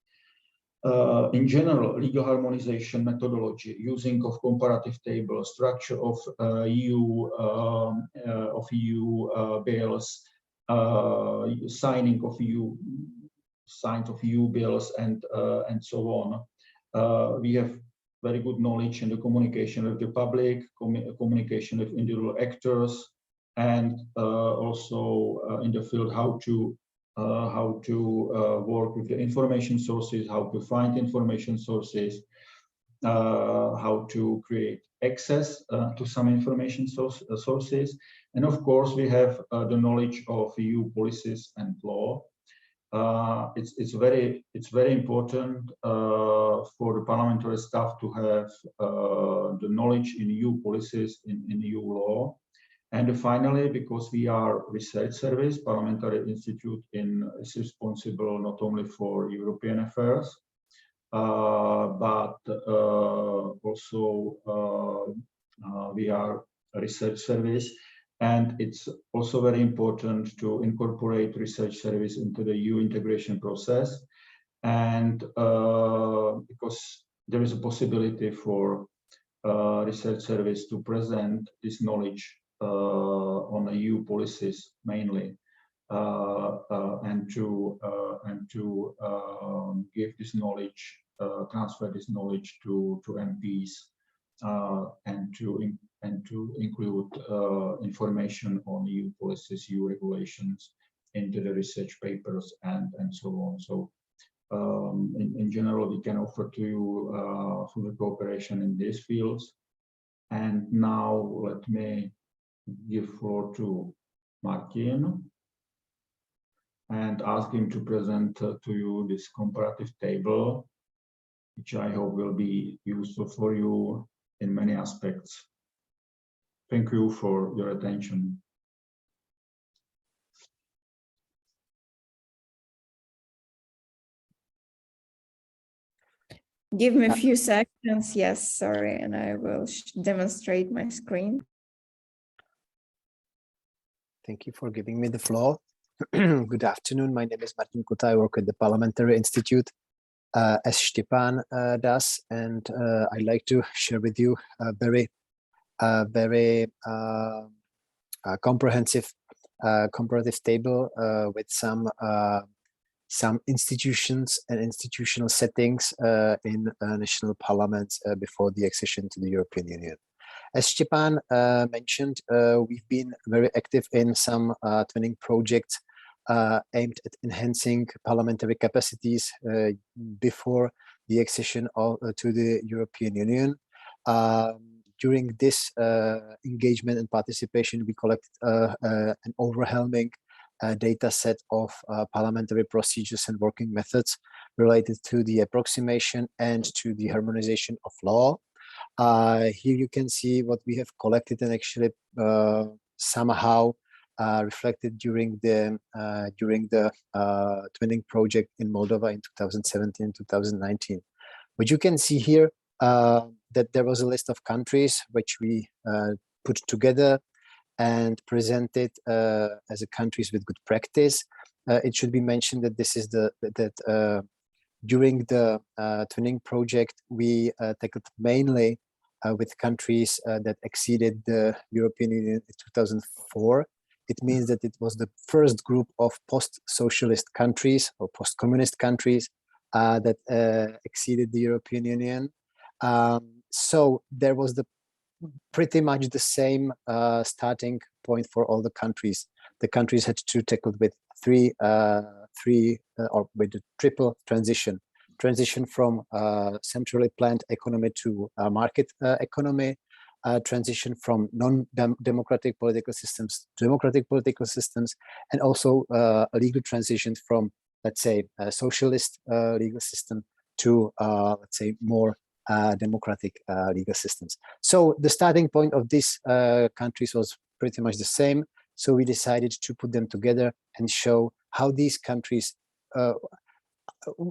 In general, legal harmonization methodology, using of comparative table, structure of EU bills, signing of EU bills, and so on. We have very good knowledge in the communication with the public, communication with individual actors, and also in the field how to work with the information sources, how to find information sources, how to create access to some information sources. And of course, we have the knowledge of EU policies and law. It's very important for the parliamentary staff to have the knowledge in EU policies, in EU law. And finally, because we are research service, Parliamentary Institute is responsible not only for European affairs, but also we are a research service. And it's also very important to incorporate research service into the EU integration process. And because there is a possibility for research service to present this knowledge on EU policies mainly, and to give this knowledge, transfer this knowledge to MPs, and to include information on EU policies, EU regulations into the research papers, and so on. So in general, we can offer to you further cooperation in these fields. And now let me give floor to Martin and ask him to present to you this comparative table, which I hope will be useful for you in many aspects. Thank you for your attention. Give me a few seconds. Yes, sorry, and I will demonstrate my screen. Thank you for giving me the floor. Good afternoon. My name is Mартін Кута. I work at the Parliamentary Institute. as Штепан does, and I'd like to share with you a very comprehensive comparative table with some institutions and institutional settings in national parliaments before the accession to the European Union. As Штепан mentioned, we've been very active in some twinning projects aimed at enhancing parliamentary capacities before the accession to the European Union. During this engagement and participation, we collected an overwhelming data set of parliamentary procedures and working methods related to the approximation and to the harmonization of law. Here you can see what we have collected and actually somehow reflected during the twinning project in Moldova in 2017-2019. What you can see here that there was a list of countries which we put together and presented as a countries with good practice. It should be mentioned that this is during the twinning project we tackled mainly with countries that exceeded the European Union in 2004. It means that it was the first group of post-socialist countries or post-communist countries that exceeded the European Union. So there was pretty much the same starting point for all the countries. The countries had to tackle with three or with a triple transition from centrally planned economy to market economy, transition from non-democratic political systems to democratic political systems, and also a legal transition from, let's say, a socialist legal system to, let's say, more democratic legal systems. So the starting point of these countries was pretty much the same. So we decided to put them together and show how these countries,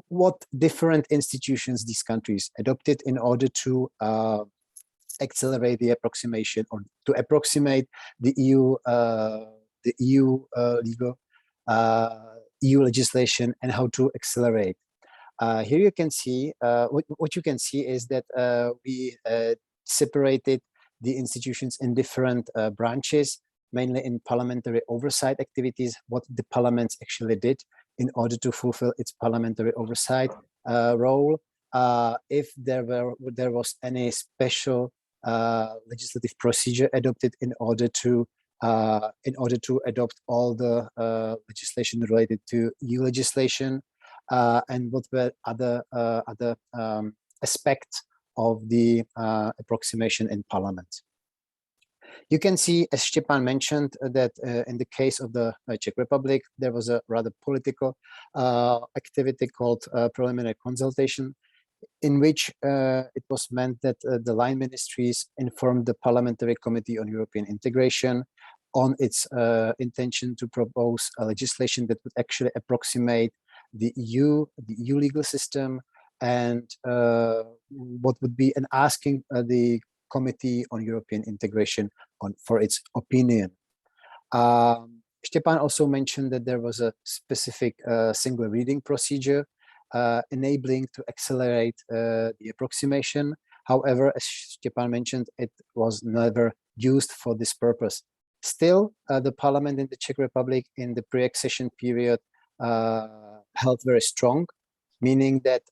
what different institutions these countries adopted in order to accelerate the approximation or to approximate the EU legislation and how to accelerate. Here you can see, what you can see is that we separated the institutions in different branches, mainly in parliamentary oversight activities, what the parliaments actually did in order to fulfill its parliamentary oversight role. If there was any special legislative procedure adopted in order to adopt all the legislation related to EU legislation, and what were other aspects of the approximation in Parliament. You can see, as Штепан mentioned, that in the case of the Czech Republic, there was a rather political activity called preliminary consultation, in which it was meant that the line ministries informed the Parliamentary Committee on European Integration on its intention to propose a legislation that would actually approximate the EU legal system, and what would be an asking the Committee on European Integration for its opinion. Штепан also mentioned that there was a specific single reading procedure enabling to accelerate the approximation. However, as Штепан mentioned, it was never used for this purpose. Still, the parliament in the Czech Republic in the pre-accession period held very strong, meaning that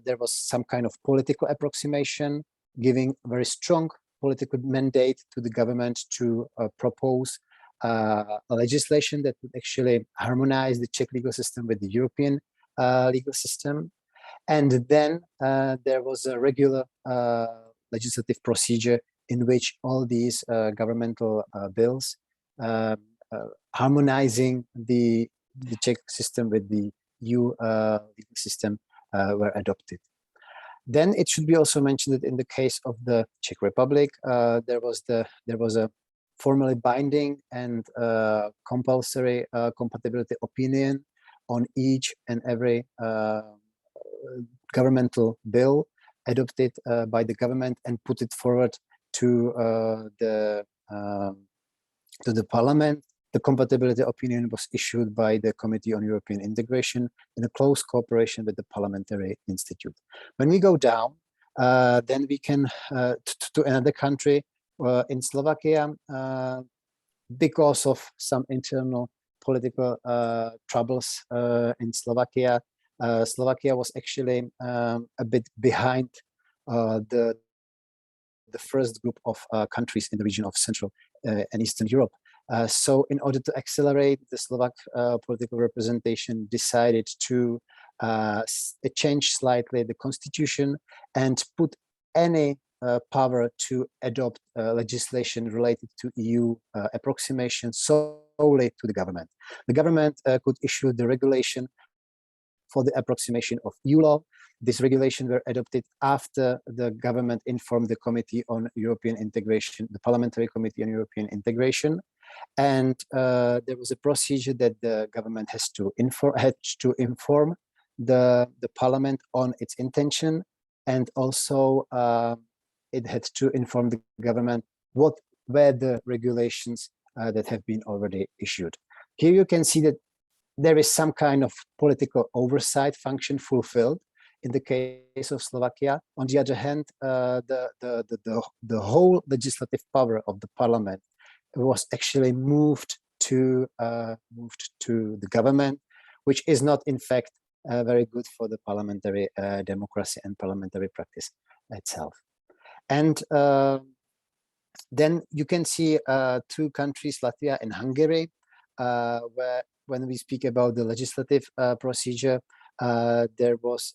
there was some kind of political approximation, giving very strong political mandate to the government to propose a legislation that would actually harmonize the Czech legal system with the European legal system. And then there was a regular legislative procedure in which all these governmental bills harmonizing the Czech system with the EU legal system were adopted. Then it should be also mentioned that in the case of the Czech Republic, there was a formally binding and compulsory compatibility opinion on each and every governmental bill adopted by the government and put it forward to the parliament. The compatibility opinion was issued by the Committee on European Integration in a close cooperation with the Parliamentary Institute. When we go down, then we can to another country. In Slovakia, because of some internal political troubles in Slovakia, Slovakia was actually a bit behind the first group of countries in the region of Central and Eastern Europe. So in order to accelerate, the Slovak political representation decided to change slightly the constitution and put any power to adopt legislation related to EU approximation solely to the government. The government could issue the regulation for the approximation of EU law. These regulations were adopted after the government informed the Committee on European Integration, the Parliamentary Committee on European Integration. And there was a procedure that the government had to inform the Parliament on its intention, and also it had to inform the government what were the regulations that have been already issued. Here you can see that there is some kind of political oversight function fulfilled in the case of Slovakia. On the other hand, the whole legislative power of the parliament was actually moved to the government, which is not in fact very good for the parliamentary democracy and parliamentary practice itself. And then you can see two countries, Latvia and Hungary, where when we speak about the legislative procedure, there was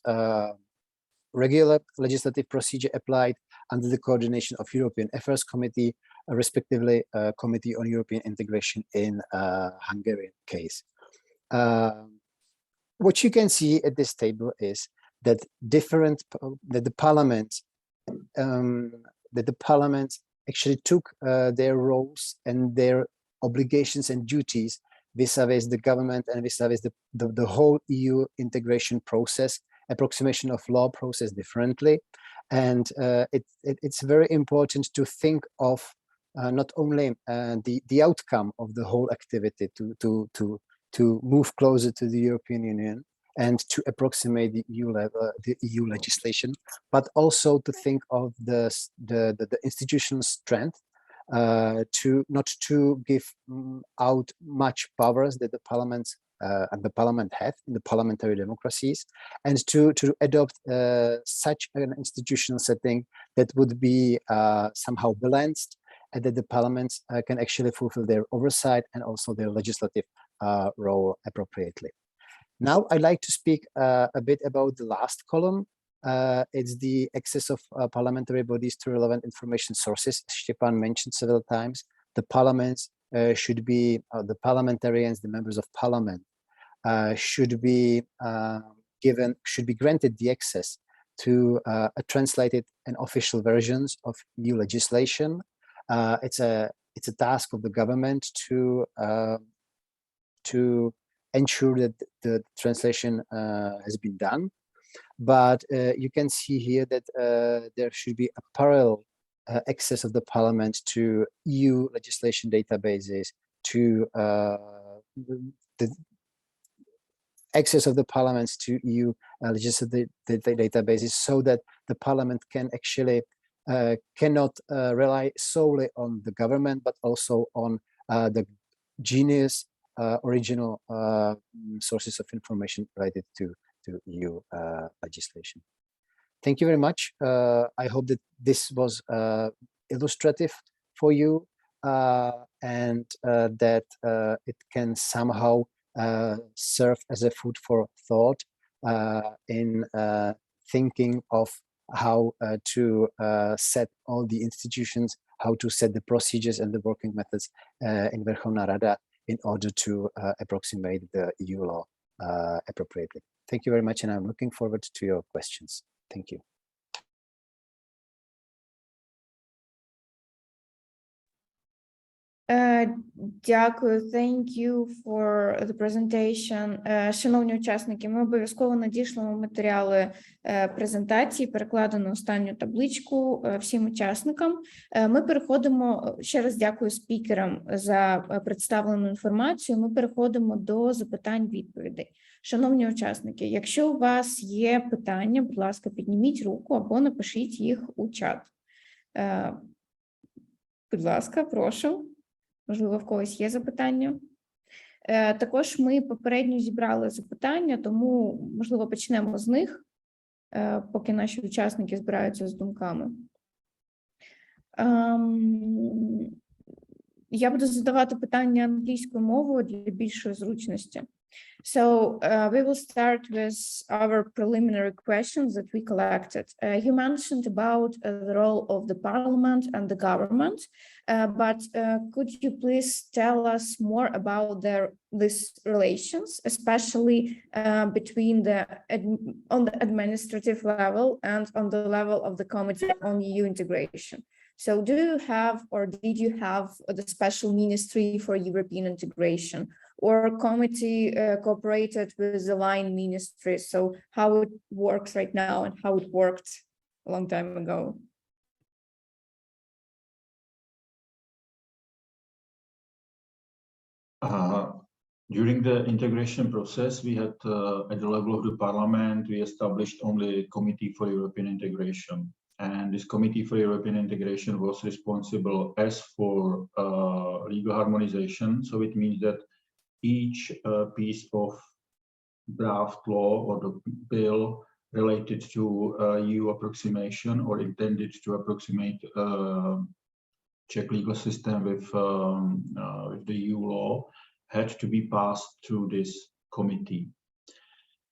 regular legislative procedure applied under the coordination of European Affairs Committee, respectively Committee on European Integration in Hungarian case. What you can see at this table is that the parliaments actually took their roles and their obligations and duties vis-a-vis the government and vis-a-vis the whole EU integration process, approximation of law process differently. And it's very important to think of not only the outcome of the whole activity to move closer to the European Union and to approximate the EU legislation, but also to think of the institutional strength to not to give out much powers that the parliament have in the parliamentary democracies, and to adopt such an institutional setting that would be somehow balanced, and that the parliaments can actually fulfill their oversight and also their legislative role appropriately. Now I'd like to speak a bit about the last column. It's the access of parliamentary bodies to relevant information sources. Штепан mentioned several times. The parliaments should be, the parliamentarians, the members of parliament should be granted the access to translated and official versions of EU legislation. It's a task of the government to ensure that the translation has been done. But you can see here that there should be a parallel access of the parliament to EU legislation databases, to the access of the parliaments to EU legislative databases, so that the parliament can actually cannot rely solely on the government, but also on the genius original sources of information related to EU legislation. Thank you very much. I hope that this was illustrative for you and that it can somehow serve as a food for thought in thinking of how to set all the institutions, how to set the procedures and the working methods in Verkhovna Rada in order to approximate the EU law appropriately. Thank you very much, and I'm looking forward to your questions. Thank you. Дякую, thank you for the presentation. Шановні учасники, ми обов'язково надішлемо матеріали презентації, перекладено останню табличку всім учасникам. Ми переходимо, ще раз дякую спікерам за представлену інформацію, ми переходимо до запитань-відповідей. Шановні учасники, якщо у вас є питання, будь ласка, підніміть руку або напишіть їх у чат. Будь ласка, прошу. Можливо, в когось є запитання. Також ми попередньо зібрали запитання, тому, можливо, почнемо з них, поки наші учасники збираються з думками. Я буду задавати питання англійською мовою для більшої зручності. So we will start with our preliminary questions that we collected. You mentioned about the role of the parliament and the government, but could you please tell us more about these relations, especially between on the administrative level and on the level of the Committee on EU Integration? So do you have, or did you have, the special ministry for European integration, or committee cooperated with the line ministry? So how it works right now and how it worked a long time ago? During the integration process, we had at the level of the parliament, we established only a committee for European integration. And this Committee for European Integration was responsible as for legal harmonization. So it means that each piece of draft law or the bill related to EU approximation or intended to approximate Czech legal system with the EU law had to be passed through this committee.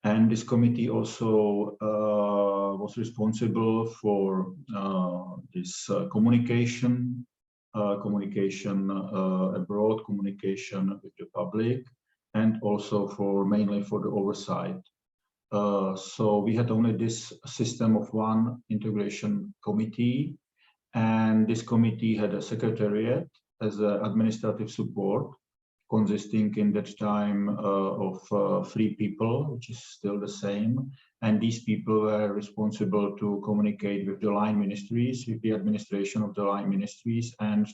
And this committee also was responsible for this communication abroad, communication with the public, and also mainly for the oversight. So we had only this system of one integration committee, and this committee had a secretariat as an administrative support, consisting in that time of 3 people, which is still the same. And these people were responsible to communicate with the line ministries, with the administration of the line ministries, and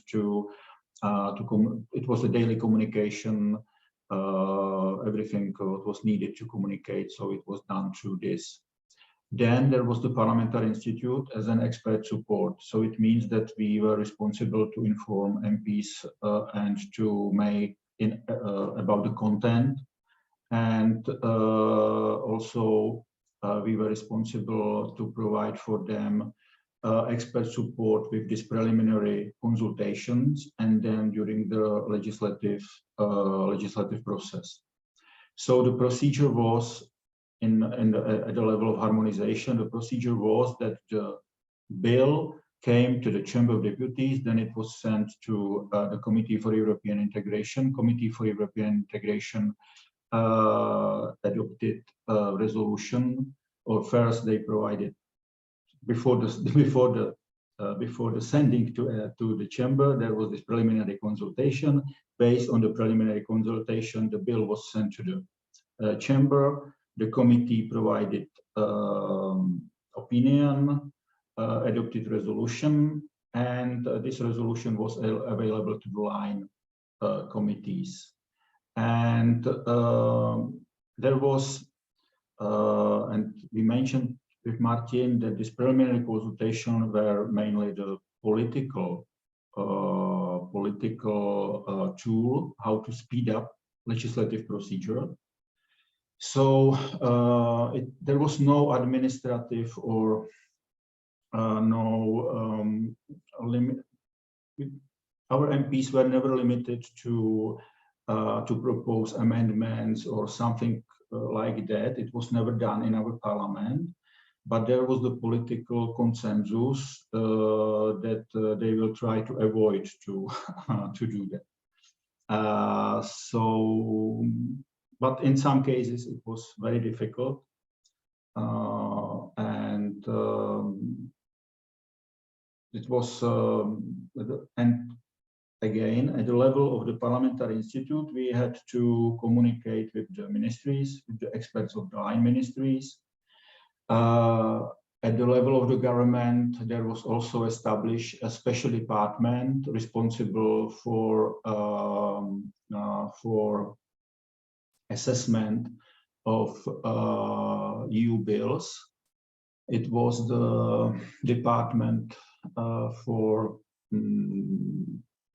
it was a daily communication, everything was needed to communicate, so it was done through this. Then there was the Parliamentary Institute as an expert support. So it means that we were responsible to inform MPs and to make about the content, and also we were responsible to provide for them expert support with these preliminary consultations and then during the legislative process. So the procedure was at the level of harmonization. The procedure was that the bill came to the Chamber of Deputies, then it was sent to the Committee for European Integration. Committee for European Integration adopted a resolution, or first they provided before the sending to the Chamber, there was this preliminary consultation. Based on the preliminary consultation, the bill was sent to the Chamber. The committee provided opinion, adopted resolution, and this resolution was available to the line committees. And there was, and we mentioned with Martin that this preliminary consultation were mainly the political tool, how to speed up legislative procedure. So there was no administrative or limit. Our MPs were never limited to propose amendments or something like that. It was never done in our parliament, but there was the political consensus that they will try to avoid to do that. But in some cases it was very difficult, and it was and again, at the level of the Parliamentary Institute, we had to communicate with the ministries, with the experts of the line ministries. At the level of the government, there was also established a special department responsible for assessment of EU bills. It was the department for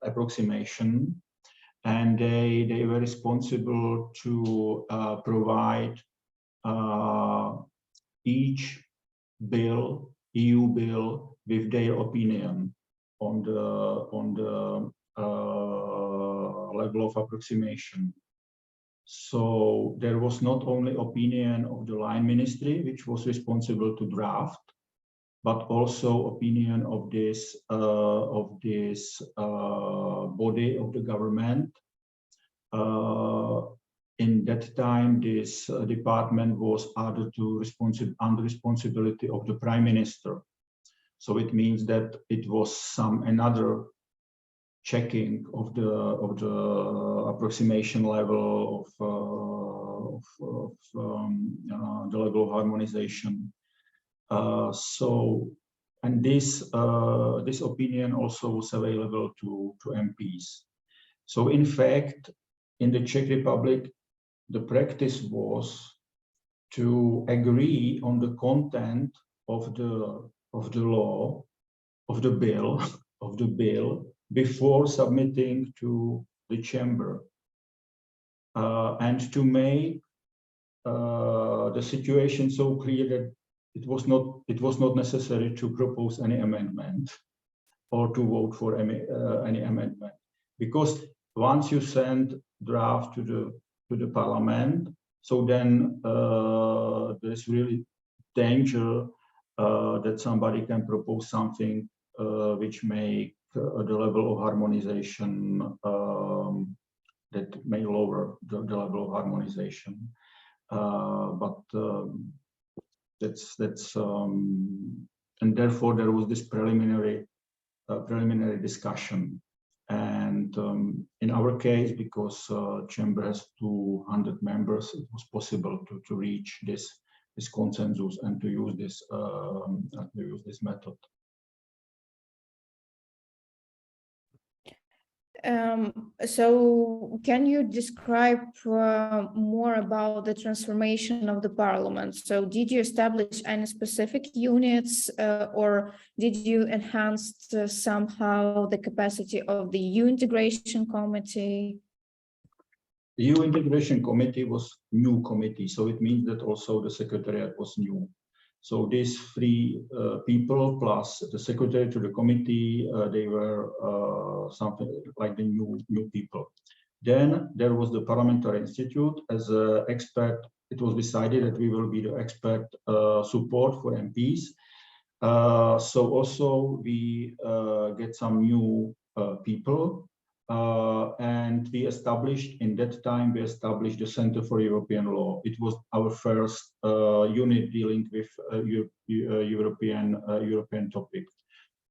approximation, and they were responsible to provide each bill, EU bill, with their opinion on the level of approximation. So there was not only opinion of the line ministry, which was responsible to draft, but also opinion of this body of the government. In that time, this department was added to under responsibility of the Prime Minister. So it means that it was another checking of the approximation level of the level of harmonization. And this opinion also was available to MPs. So in fact, in the Czech Republic, the practice was to agree on the content of the law, of the bill, before submitting to the chamber, and to make the situation so clear that it was not necessary to propose any amendment or to vote for any amendment, because once you send draft to the parliament, so then there's really danger that somebody can propose something which make the level of harmonization that may lower the level of harmonization. But that's and therefore there was this preliminary discussion. And in our case, because chamber has 200 members, it was possible to reach this consensus and to use this method. So can you describe more about the transformation of the parliament? So did you establish any specific units or did you enhance somehow the capacity of the EU integration committee? The EU integration committee was new committee, so it means that also the secretariat was new. So these three people plus the secretary to the committee, they were something like the new people. Then there was the Parliamentary Institute as an expert. It was decided that we will be the expert support for MPs. So also we get some new people. And we established, in that time, the Center for European Law. It was our first unit dealing with European topic.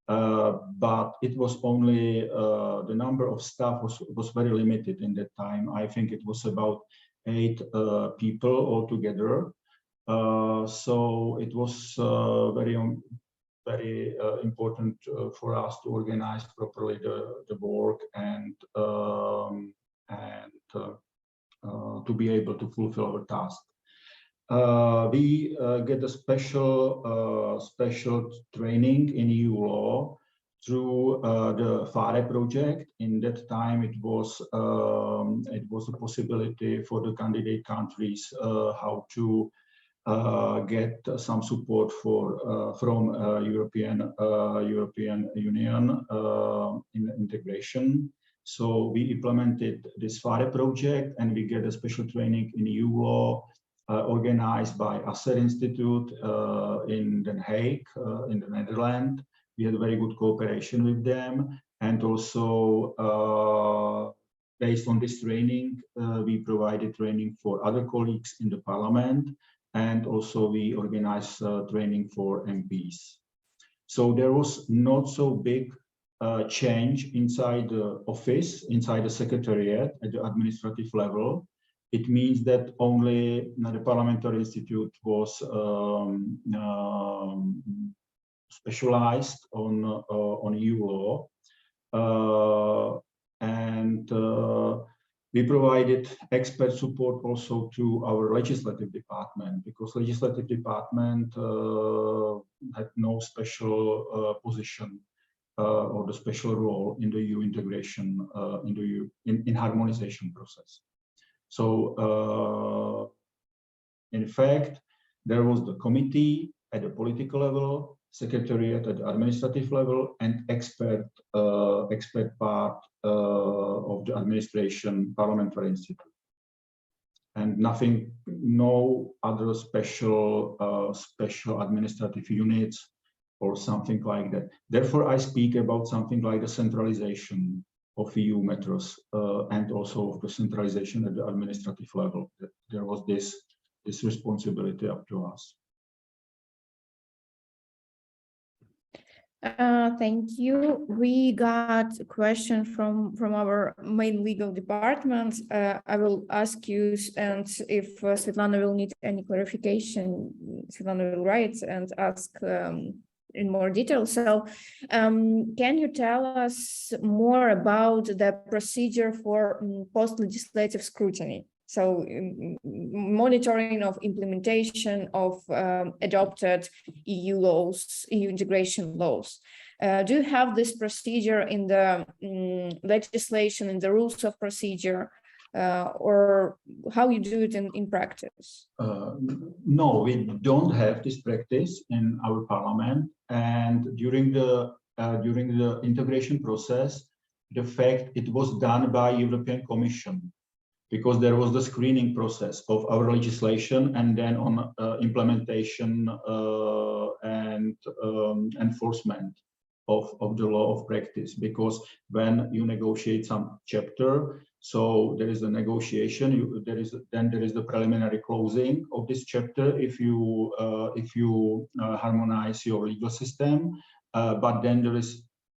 But it was only, the number of staff was very limited in that time. I think it was about 8 people altogether. So it was very important for us to organize properly the work and to be able to fulfill our task. We get a special training in EU law through the FARE project. In that time, it was a possibility for the candidate countries how to get some support from European Union in integration. So we implemented this FARE project, and we get a special training in EU law organized by ASER Institute in Den Haag, in the Netherlands. We had a very good cooperation with them, and also based on this training, we provided training for other colleagues in the parliament. And also we organized training for MPs. So there was not so big change inside the office, inside the secretariat at the administrative level. It means that only the Parliamentary Institute was specialized on EU law, and we provided expert support also to our legislative department, because legislative department had no special position or the special role in the EU integration, in harmonization process. So, in fact, there was the committee at the political level, secretariat at the administrative level, and expert part of the administration, Parliamentary Institute, and nothing, no other special administrative units or something like that. Therefore, I speak about something like the centralization of EU matters and also of the centralization at the administrative level. That there was this responsibility up to us. Thank you. We got a question from our main legal department. I will ask you, and if Svetlana will need any clarification, Svetlana will write and ask in more detail. So can you tell us more about the procedure for post-legislative scrutiny? So monitoring of implementation of adopted EU laws, EU integration laws. Do you have this procedure in the legislation, in the rules of procedure, or how you do it in practice? No, we don't have this practice in our parliament. And during the integration process, the fact it was done by European Commission, because there was the screening process of our legislation, and then on implementation and enforcement of the law of practice. Because when you negotiate some chapter, so there is a negotiation, there is the preliminary closing of this chapter if you harmonize your legal system, but then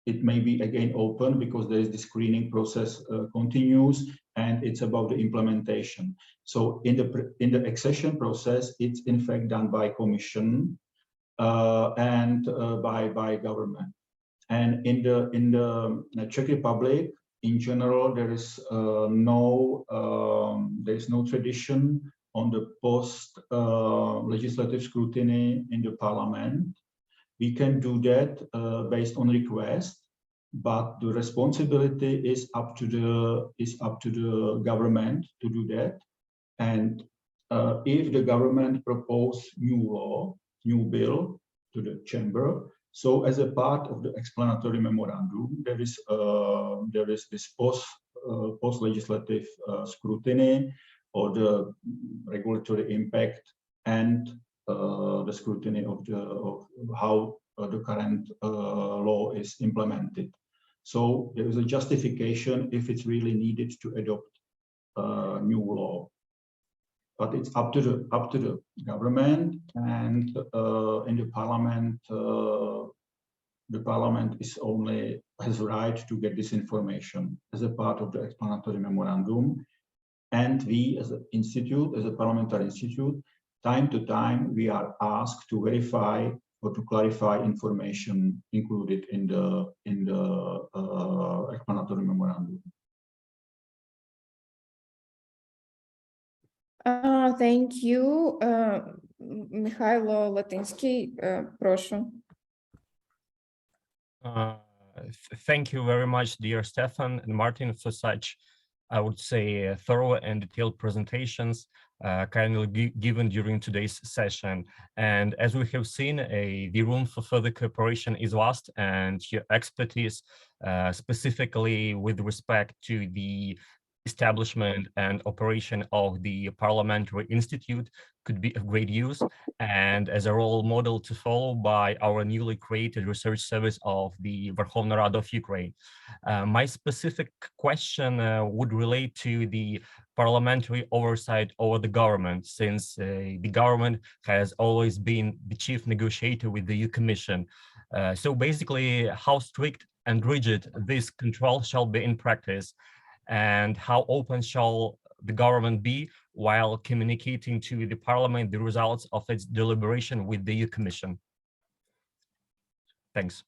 it may be again open because there is the screening process continues, and it's about the implementation. So in the accession process, it's in fact done by Commission and by government. And in the Czech Republic, in general, there is no tradition on the post legislative scrutiny in the parliament. We can do that based on request, but the responsibility is up to the government to do that. And if the government propose new bill to the chamber, so as a part of the explanatory memorandum, there is this post legislative scrutiny or the regulatory impact and the scrutiny of how the current law is implemented. So there is a justification if it's really needed to adopt new law, but it's up to the government, and in the parliament, the parliament has right to get this information as a part of the explanatory memorandum, and we as an institute, as a parliamentary institute, time to time, we are asked to verify or to clarify information included in the explanatory memorandum. Thank you. Mихайло Латинський, прошу. Thank you very much, dear Stefan and Martin, for such, I would say, thorough and detailed presentations kindly given during today's session. And as we have seen, the room for further cooperation is vast, and your expertise, specifically with respect to the establishment and operation of the Parliamentary Institute, could be of great use and as a role model to follow by our newly created research service of the Верховна Рада of Ukraine. My specific question would relate to the parliamentary oversight over the government, since the government has always been the chief negotiator with the EU Commission. So basically, how strict and rigid this control shall be in practice, and how open shall the government be while communicating to the Parliament the results of its deliberation with the EU Commission? Thanks.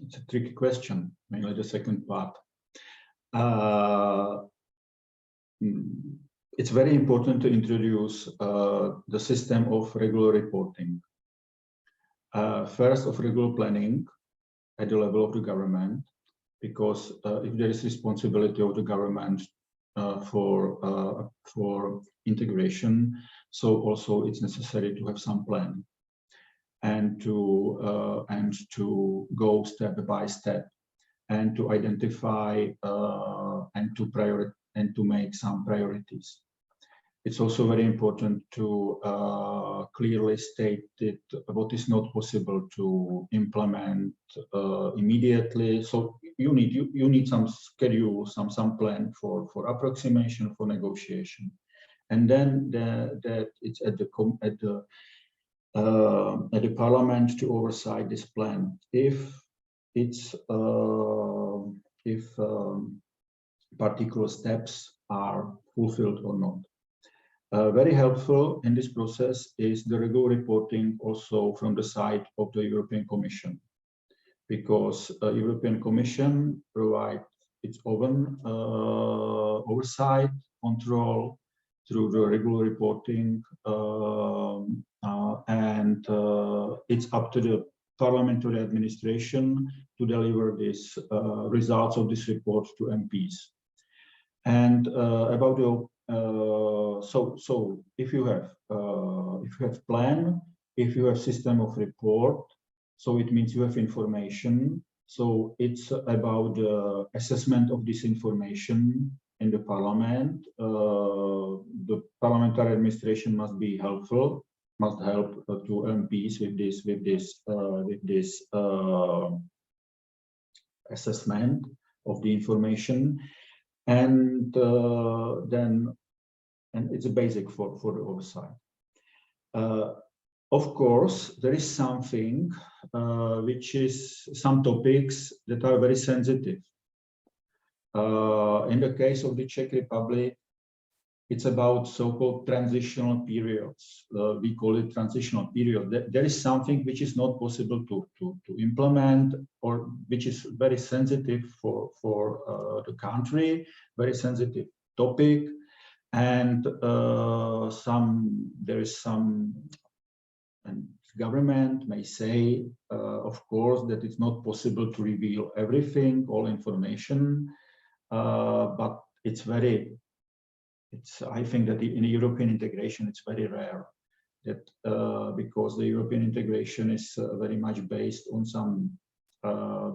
It's a tricky question, mainly the second part. It's very important to introduce the system of regular reporting. First, of regular planning at the level of the government, because if there is responsibility of the government for integration, so also it's necessary to have some plan and to go step by step and to identify and to make some priorities. It's also very important to clearly state that what is not possible to implement immediately. So you need some schedule, some plan for approximation, for negotiation, and then that it's at the Parliament to oversight this plan if particular steps are fulfilled or not. Very helpful in this process is the regular reporting also from the side of the European Commission, because European Commission provides its own oversight, control through the regular reporting, and it's up to the parliamentary administration to deliver these results of this report to MPs. And about the so if you have plan, if you have system of report, so it means you have information. So it's about the assessment of this information in the Parliament. The parliamentary administration must be helpful, must help to MPs with this assessment of the information. And it's a basic for the oversight. Of course, there is something which is some topics that are very sensitive. In the case of the Czech Republic, it's about so-called transitional periods. We call it transitional period. There is something which is not possible to implement, or which is very sensitive for the country, very sensitive topic, and and government may say, of course, that it's not possible to reveal everything, all information, but I think that in European integration, it's very rare that because the European integration is very much based on some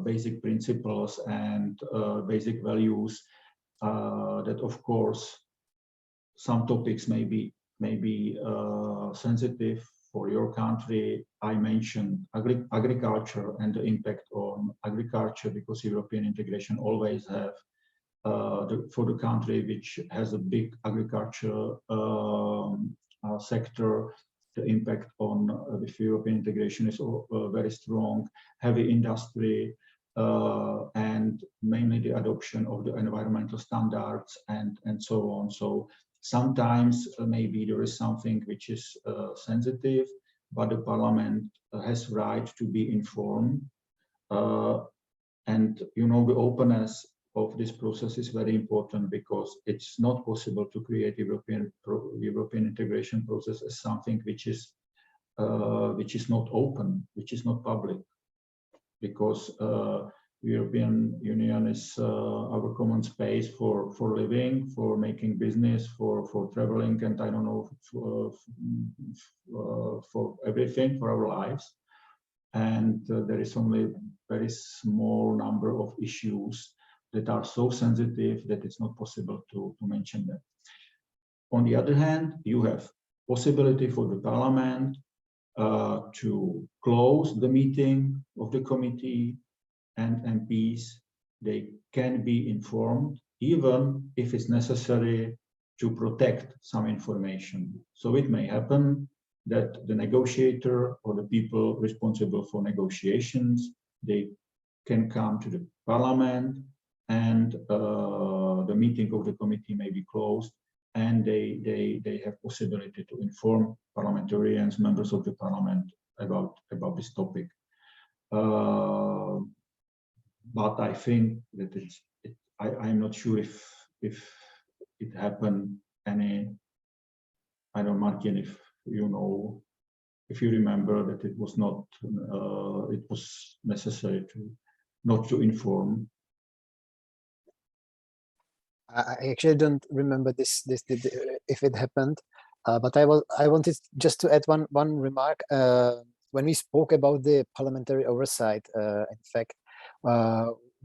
basic principles and basic values, that of course some topics may be sensitive for your country. I mentioned agriculture and the impact on agriculture, because European integration always have for the country which has a big agriculture sector, the impact on with European integration is very strong, heavy industry, and mainly the adoption of the environmental standards and so on. So sometimes maybe there is something which is sensitive, but the Parliament has right to be informed, and the openness of this process is very important, because it's not possible to create European integration process as something which is not open, which is not public, because European Union is our common space for living, for making business, for traveling, and I don't know, for everything, for our lives. And there is only very small number of issues that are so sensitive that it's not possible to mention them. On the other hand, you have possibility for the Parliament to close the meeting of the committee, and MPs, they can be informed, even if it's necessary to protect some information. So it may happen that the negotiator or the people responsible for negotiations they can come to the parliament, and the meeting of the committee may be closed, and they have possibility to inform parliamentarians, members of the parliament about this topic. But I think that I'm not sure if it happened any. I don't know, Martin, if you know, if you remember that it was not, it was necessary not to inform. I actually don't remember this if it happened, but I wanted just to add one remark. When we spoke about the parliamentary oversight, in fact,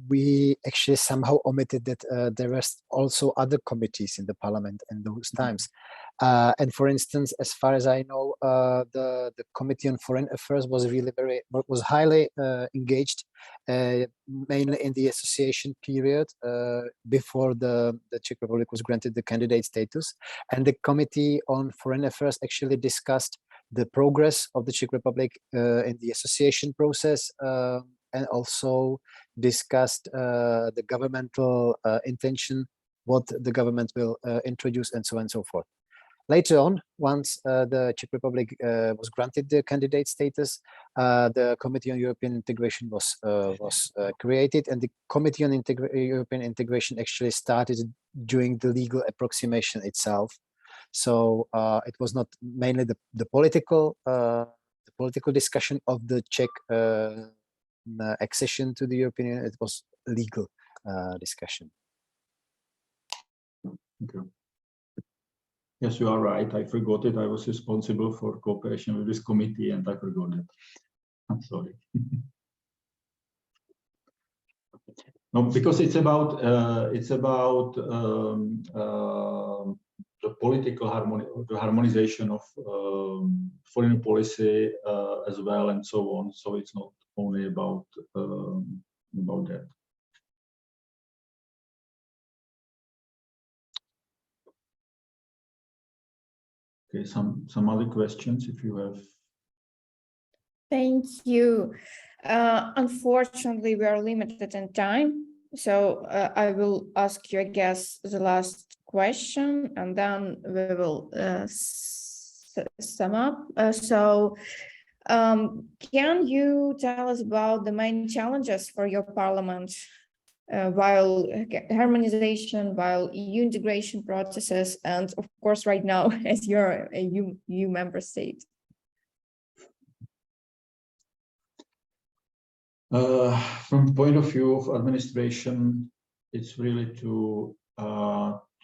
we actually somehow omitted that there were also other committees in the parliament in those times. And for instance, as far as I know, the Committee on Foreign Affairs was really was highly engaged, mainly in the association period before the Czech Republic was granted the candidate status. And the Committee on Foreign Affairs actually discussed the progress of the Czech Republic in the association process, and also discussed the governmental intention, what the government will introduce, and so on and so forth. Later on, once the Czech Republic was granted the candidate status, the Committee on European Integration was created, and the Committee on European Integration actually started doing the legal approximation itself. So it was not mainly the political discussion of the Czech accession to the European Union. It was legal discussion. Okay. Yes, you are right. I forgot it. I was responsible for cooperation with this committee, and I forgot it. I'm sorry. No, because it's about the political harmonization of foreign policy as well, and so on. So it's not only about that. Okay, some other questions if you have. Thank you. Unfortunately, we are limited in time, so I will ask you, I guess, the last question, and then we will sum up. Can you tell us about the main challenges for your parliament while harmonization, while EU integration processes, and of course, right now, as you're a EU member state? From the point of view of administration, it's really to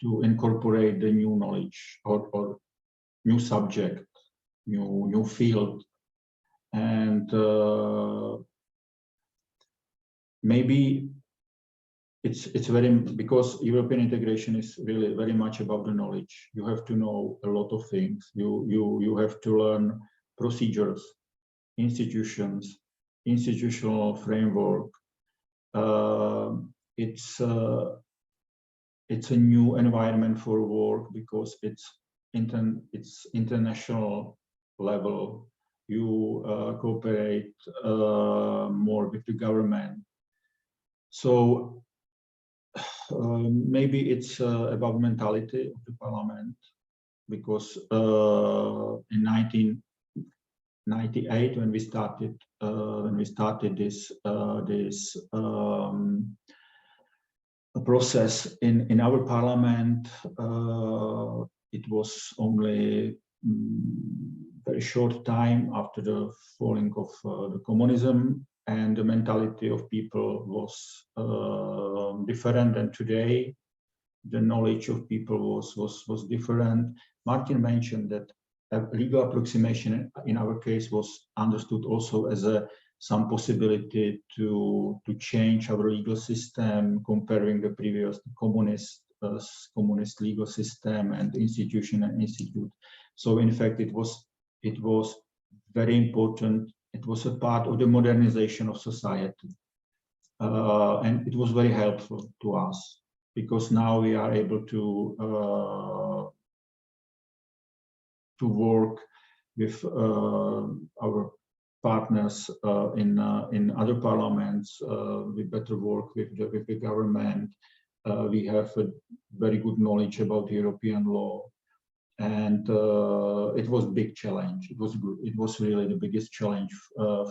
incorporate the new knowledge or new subject, new field, and maybe it's very, because European integration is really very much about the knowledge. You have to know a lot of things. You have to learn procedures, institutions, institutional framework. It's a new environment for work because it's international level. You cooperate more with the government. So maybe it's about mentality of the parliament, because in 1998, when we started this process in our parliament, it was only very short time after the falling of the communism, and the mentality of people was different than today. The knowledge of people was different. Martin mentioned that legal approximation in our case was understood also as some possibility to change our legal system, comparing the previous communist legal system and institution and institute. So in fact, it was very important. It was a part of the modernization of society, and it was very helpful to us, because now we are able to work with our partners in other parliaments. We better work with the government. We have a very good knowledge about European law, and it was a big challenge. It was good. It was really the biggest challenge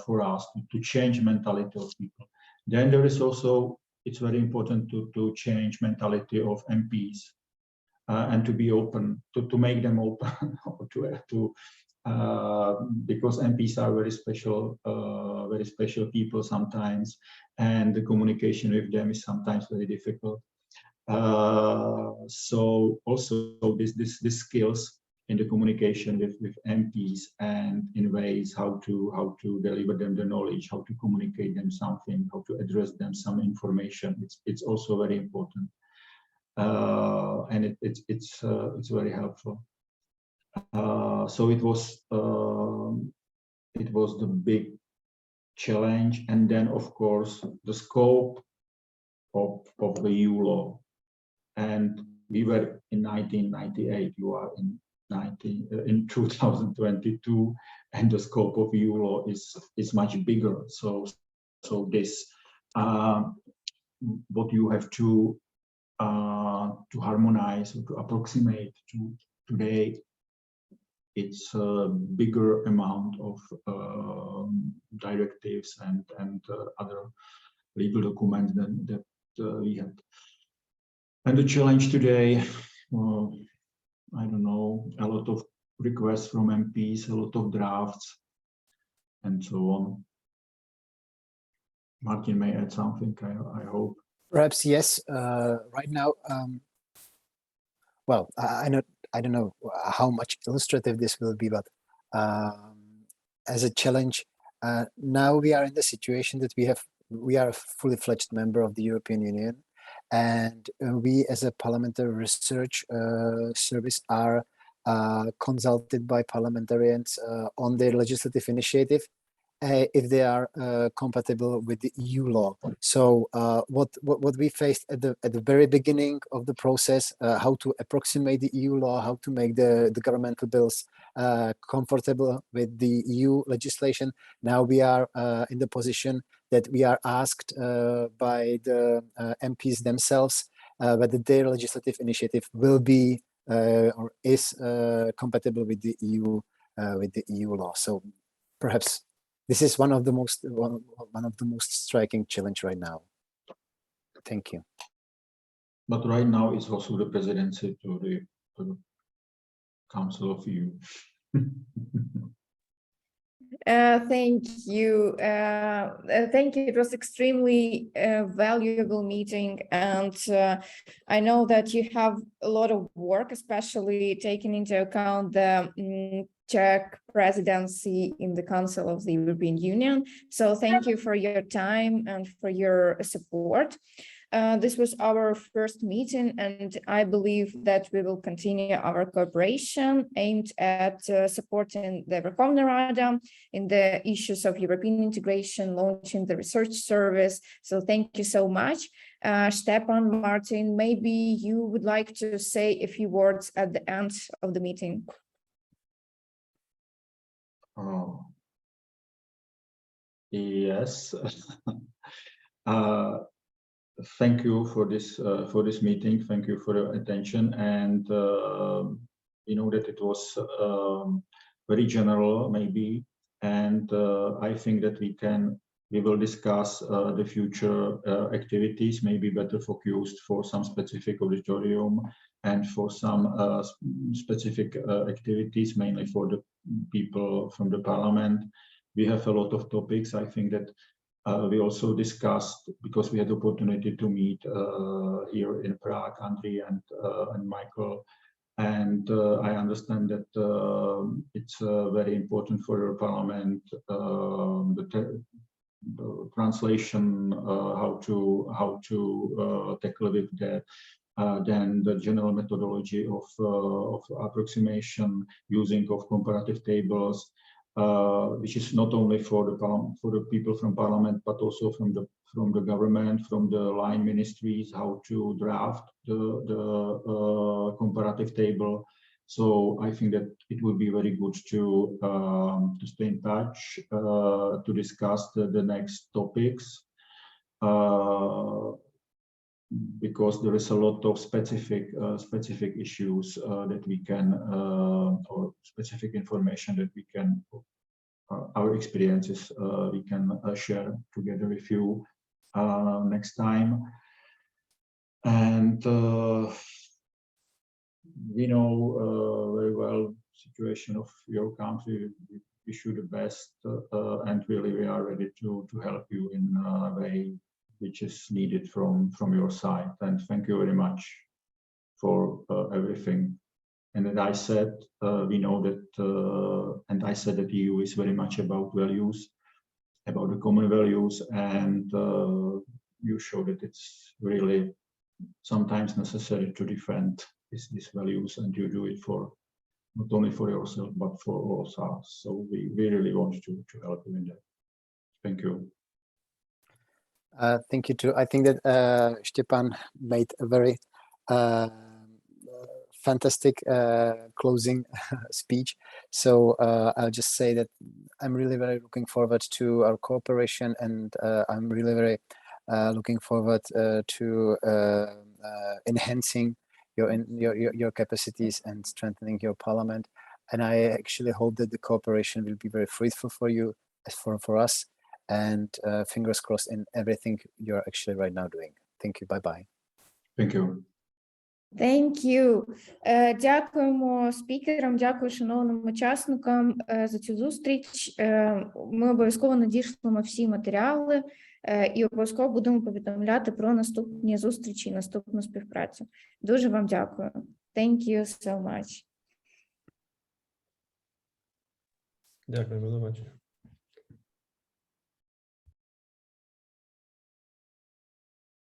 for us to change mentality of people. Then there is also, it's very important to change mentality of MPs and to be open, to make them open because MPs are very special people sometimes, and the communication with them is sometimes very difficult. So also this skills in the communication with MPs and in ways how to deliver them the knowledge, how to communicate them something, how to address them some information. It's also very important, and it's very helpful. So it was the big challenge, and then of course the scope of the EU law. And we were in 1998. You are in 2022, and the scope of EU law is much bigger. So this what you have to harmonize or to approximate to today. It's a bigger amount of directives and other legal documents that we had. And the challenge today, I don't know, a lot of requests from MPs, a lot of drafts, and so on. Martin may add something, I hope. Perhaps yes. Right now, well, I don't know how much illustrative this will be, but as a challenge, now we are in the situation that we are a fully fledged member of the European Union, and we as a parliamentary research service are consulted by parliamentarians on their legislative initiative if they are compatible with the EU law. So what we faced at the very beginning of the process, how to approximate the EU law, how to make the governmental bills comfortable with the EU legislation. Now we are in the position that we are asked by the MPs themselves whether their legislative initiative will be or is compatible with the EU law. So perhaps this is one of the most striking challenge right now. Thank you. But right now it's also the presidency to the Council of EU. Thank you. Thank you. It was extremely valuable meeting, and I know that you have a lot of work, especially taking into account the Czech presidency in the Council of the European Union. So thank you for your time and for your support. This was our first meeting, and I believe that we will continue our cooperation aimed at supporting the Verkhovna Rada in the issues of European integration, launching the research service. So thank you so much. Штепан, Martin, maybe you would like to say a few words at the end of the meeting. Yes. Thank you for this meeting. Thank you for your attention, and you know that it was very general maybe, and I think that we will discuss the future activities, maybe better focused for some specific auditorium and for some specific activities, mainly for the people from the parliament. We have a lot of topics. I think that we also discussed, because we had the opportunity to meet here in Prague, Andriy and Michael, and I understand that it's very important for your parliament, the translation, how to tackle with that. Then the general methodology of approximation, using of comparative tables, which is not only for the people from parliament, but also from the government, from the line ministries, how to draft the comparative table. So I think that it will be very good to stay in touch, to discuss the next topics, because there is a lot of specific issues that we can, or specific information that we can, our experiences we can share together with you next time. And we know very well the situation of your country. We wish you the best, and really we are ready to help you in a way which is needed from your side. And thank you very much for everything. And as I said, we know that, and I said that the EU is very much about values, about the common values, and you show that it's really sometimes necessary to defend these values, and you do it for not only for yourself but for all of us. So we really want to help you in that. Thank you. Thank you too. I think that Штепан made a very fantastic closing speech. So I'll just say that I'm really very looking forward to our cooperation, and I'm really very looking forward to enhancing your capacities and strengthening your parliament. And I actually hope that the cooperation will be very fruitful for you, for us, and fingers crossed in everything you're actually right now doing. Thank you. Bye-bye. Thank you. Thank you. Дякуємо спікерам, дякую шановним учасникам за цю зустріч. Ми обов'язково надішлемо всі матеріали і обов'язково будемо повідомляти про наступні зустрічі і наступну співпрацю. Дуже вам дякую. Thank you so much. Дякую, до побачення.